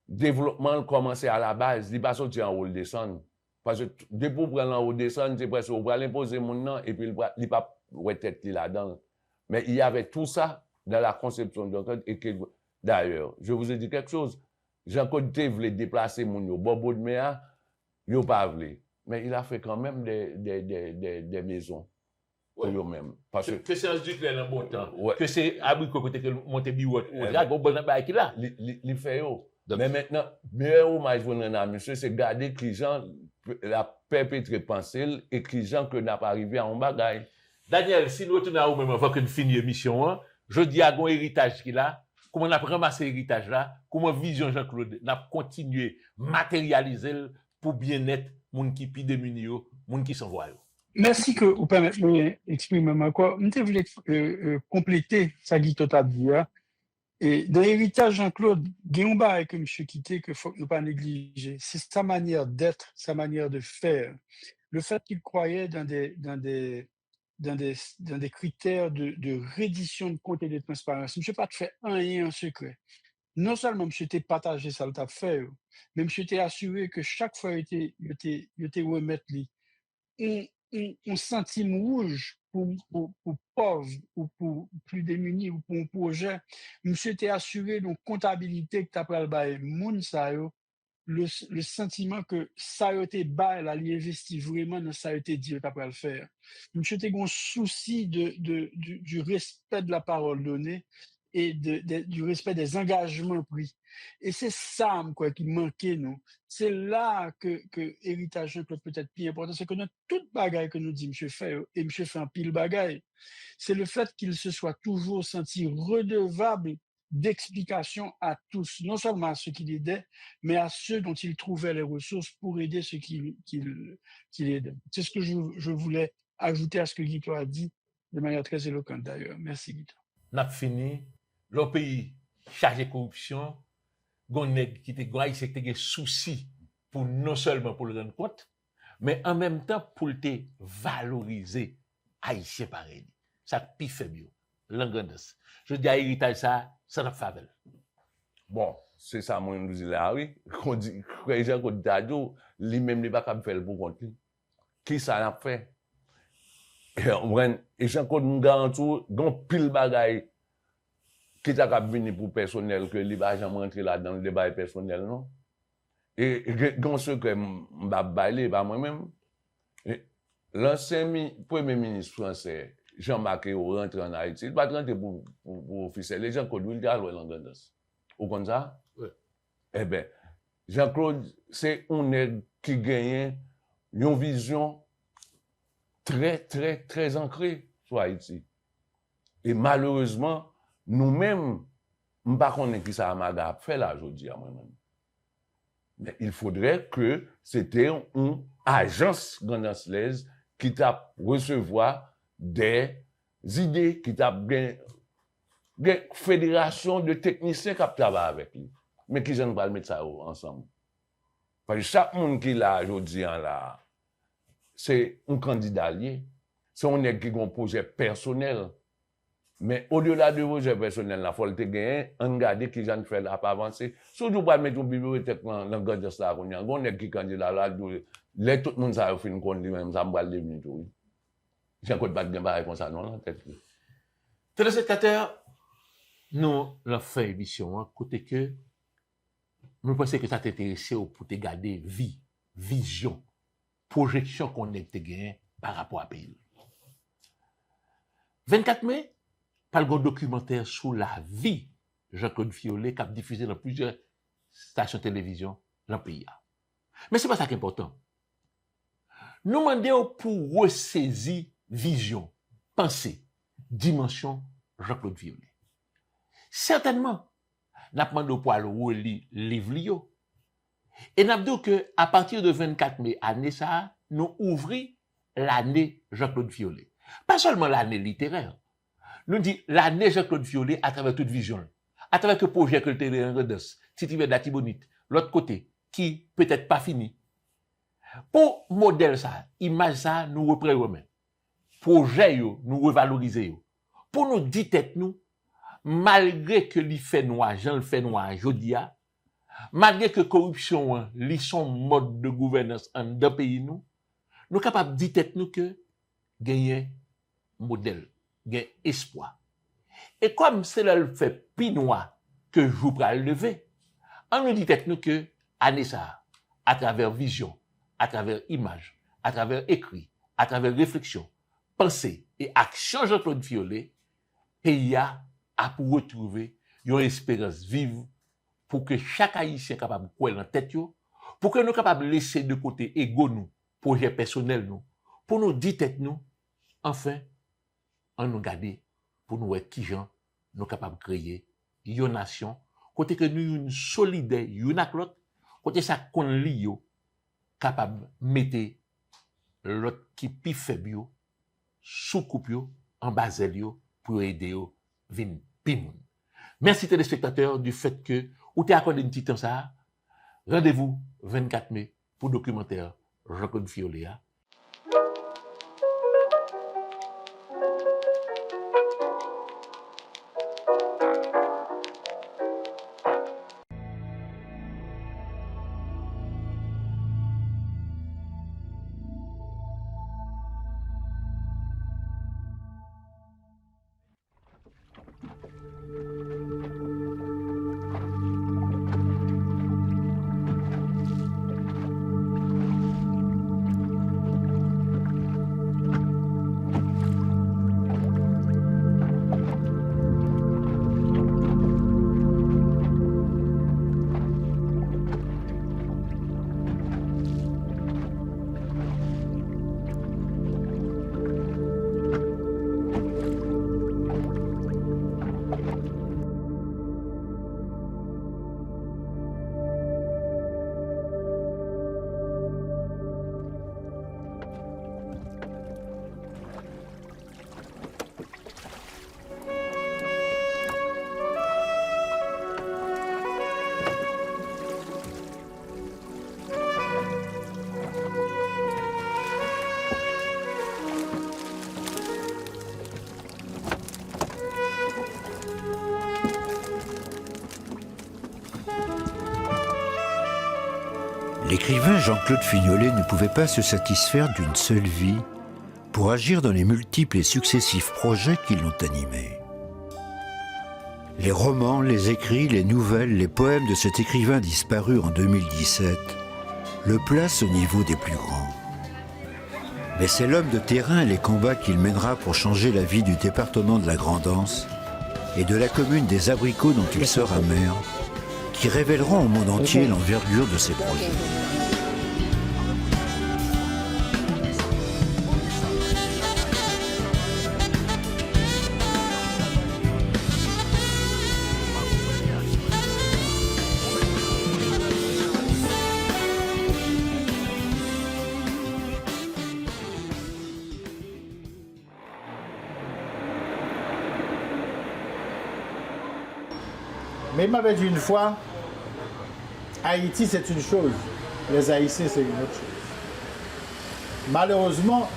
développement commencer à la base, il ne va pas sortir en haut descendre. Parce que depuis pour prendre en haut descendre, c'est presque pour l'imposer mon nom et puis il ne va pas tête là-dedans. Mais il y avait tout ça dans la conception de Jean-Claude. Et que, d'ailleurs, je vous ai dit quelque chose. Jean-Claude voulait déplacer mon yo. Bobo de Méa, il n'a pas voulu. Mais il a fait quand même des maisons. Ouais. Eux-mêmes. Parce que c'est un duc dans bon temps. Ouais. Que c'est abricot côté que monter biwot. Là, bon bon bail qui là. Il fait yo. Mais maintenant, meilleur hommage pour nous, monsieur, c'est garder que les gens la perpétré pensée et que les gens que n'a pas arrivé à un bagaille. Daniel, si nous retournons à vous même avant que nous finissions l'émission, je dis à un héritage qu'il a, comment on a ramassé l'héritage là, comment vision Jean-Claude n'a continué matérialiser pour bien-être moun qui pi démunis, moun qui s'envoie. Merci que vous permettez d'exprimer quoi. Je voulais compléter ça qui tout a dit. Et dans l'héritage Jean-Claude, Guillaume et que M. Quitté, que faut ne pas négliger, c'est sa manière d'être, sa manière de faire. Le fait qu'il croyait dans des critères de reddition de compte et de transparence. M. pas fait un secret. Non seulement M. t'ai partagé ça le t'a fait, mais M. t'ai assuré que chaque fois il était remettre un centime rouge pour pauvres ou pour plus démunis ou pour un projet. Monsieur t'est assuré d'une comptabilité que tu as pris le bail moun sa yo, le sentiment que ça a été bail là, il investit vraiment dans ça a été dit tu as pris le faire. Monsieur t'es un souci du respect de la parole donnée et du respect des engagements pris. Et c'est ça quoi qui manquait nous. C'est là que héritage peut être plus important, c'est que notre toute bagaille que nous dit monsieur fait et monsieur fait un pile bagaille, c'est le fait qu'il se soit toujours senti redevable d'explication à tous, non seulement à ceux qui l'aidaient, mais à ceux dont il trouvait les ressources pour aider ceux qui l'aidaient. C'est ce que je voulais ajouter à ce que Guito a dit de manière très éloquente d'ailleurs. Merci Guito. N'a fini, le pays chargé de corruption, qui te souci pour non seulement pour le rendre compte, mais en même temps pour te valoriser haïtien pareil. Ça pi fait mieux. L'engrandes. Je dis à héritage ça n'a pas fait. Bon, c'est ça, moi, je dis là, oui. Quand dit, les gens qui disent, lui-même, il n'est pas capable de faire le bon compte. Qui ça l'a fait? Et Jean-Claude Mougarantou, il y a pile bagaille qui t'a capable venir pour personnel, que il va jamais rentrer là dans le débat personnel, non? Et quand ce que m'a bailé, pas moi-même, l'ancien premier ministre français, Jean-Marc Ayrault, rentre en Haïti, il va rentrer pour officiel. Les gens qui ont dit, alors, l'engagement. Ou comme ça? Oui. Eh bien, Jean-Claude, c'est un nègre qui gagne une vision très, très, très ancrée sur Haïti. Et malheureusement, nous-mêmes, je ne sais pas qui ça a fait là, je dis à moi-même. Mais il faudrait que c'était une agence gandancelaise qui t'a recevoir des idées, qui t'a bien une fédération de techniciens qui travaillent avec lui. Mais qui ne pas mettre ça ensemble. Parce que chaque monde qui est là aujourd'hui, là, c'est un candidat lié. C'est un qui a un projet personnel. Mais au-delà de projet personnel, il faut gagner, regarder qui j'en fait là, pas avancer. Surtout pas mettre une bibliothèque dans le garde de ça. On a qui candidat là, là, tout le monde ça fait une compte lui-même, ça me va le devenir tout. J'ai encore pas de gain comme ça, non, la tête. Téléspectateurs, nous l'avons fait émission, côté que nous pensons que ça t'intéresse pour te garder vie, vision, projection qu'on a gagné par rapport à pays. 24 mai, par le documentaire sur la vie Jean-Claude Violet qui a diffusé dans plusieurs stations de télévision dans le pays. Mais ce n'est pas ça qui est important. Nous demandons pour ressaisir vision, pensée, dimension Jean-Claude Violet. Certainement, nous avons demandé pour aller relire livre. Et nous avons dit qu'à partir de 24 mai, année ça, nous ouvrons l'année Jean-Claude Violet. Pas seulement l'année littéraire. Nous dit l'année Jean-Claude Violet à travers toute vision. À travers le projet que le télé en redesse, Titi d'Atibonite, l'autre côté, qui peut-être pas fini. Pour modèle ça, image ça, nous reprenons. Projet nous revaloriser. Pour nous dire tête nous, malgré que li fait noir, Jean le fait noir, jodia, malgré que corruption, li son mode de gouvernance en deux pays nous capables de dire tête nous que gagner modèle, gagner espoir. Et comme c'est le fait pinois que je vous pral lever, on nous dit tête nous que année ça, à travers vision, à travers image, à travers écrit, à travers réflexion, pensée et action Jean-Claude Violet, pays a pour retrouver une espérance vive pour que chaque Haïtien capable de couler dans la tête, pour que nous capables de laisser de côté ego nous, projet personnel nous, pour nous dire tête nous, enfin, on nous garder pour nous être qui gens, nous capables de créer une nation, côté que nous une solidaire, une avec l'autre, côté ça qu'on lit, capable de mettre l'autre qui pi faible, sous coupe en bas pour aider vin pimoun. Merci téléspectateurs du fait que vous t'avez accordé une petite temps ça. Rendez-vous 24 mai pour documentaire Jean-Claude Violet. L'écrivain Jean-Claude Fignolet ne pouvait pas se satisfaire d'une seule vie pour agir dans les multiples et successifs projets qui l'ont animé. Les romans, les écrits, les nouvelles, les poèmes de cet écrivain disparu en 2017 le placent au niveau des plus grands. Mais c'est l'homme de terrain et les combats qu'il mènera pour changer la vie du département de la Grand'Anse et de la commune des Abricots dont il sera maire qui révéleront au monde entier l'envergure de ses projets. Mais il m'avait dit une fois, Haïti c'est une chose, les Haïtiens c'est une autre chose. Malheureusement,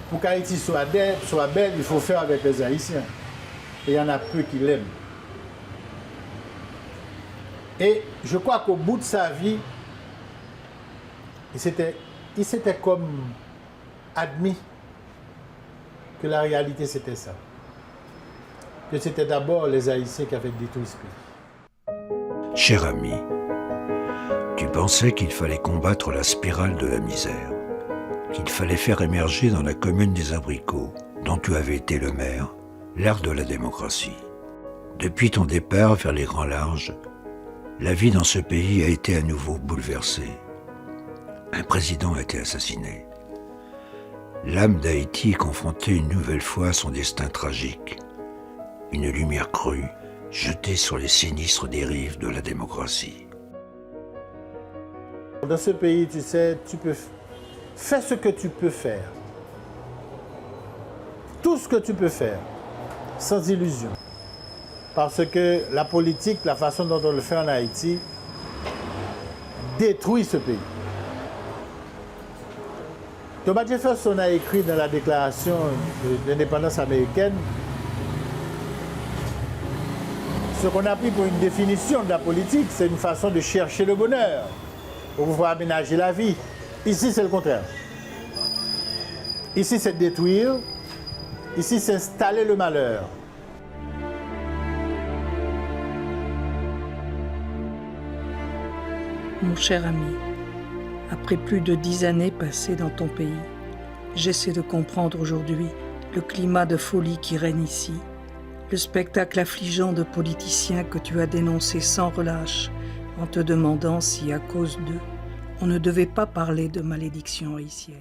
pour qu'Haïti soit belle, il faut faire avec les Haïtiens. Et il y en a peu qui l'aiment. Et je crois qu'au bout de sa vie, il s'était comme admis que la réalité c'était ça. Que c'était d'abord les Haïtiens qui avaient détruit ce pays. Cher ami, tu pensais qu'il fallait combattre la spirale de la misère, qu'il fallait faire émerger dans la commune des Abricots, dont tu avais été le maire, l'art de la démocratie. Depuis ton départ vers les grands larges, la vie dans ce pays a été à nouveau bouleversée. Un président a été assassiné. L'âme d'Haïti est confrontée une nouvelle fois à son destin tragique. Une lumière crue jetée sur les sinistres dérives de la démocratie. Dans ce pays, tu sais, tu peux faire ce que tu peux faire. Tout ce que tu peux faire, sans illusion. Parce que la politique, la façon dont on le fait en Haïti, détruit ce pays. Thomas Jefferson a écrit dans la déclaration de l'indépendance américaine ce qu'on a pris pour une définition de la politique, c'est une façon de chercher le bonheur, pour pouvoir aménager la vie. Ici, c'est le contraire. Ici, c'est détruire. Ici, c'est installer le malheur. Mon cher ami, après plus de 10 années passées dans ton pays, j'essaie de comprendre aujourd'hui le climat de folie qui règne ici, le spectacle affligeant de politiciens que tu as dénoncé sans relâche en te demandant si, à cause d'eux, on ne devait pas parler de malédiction haïtienne.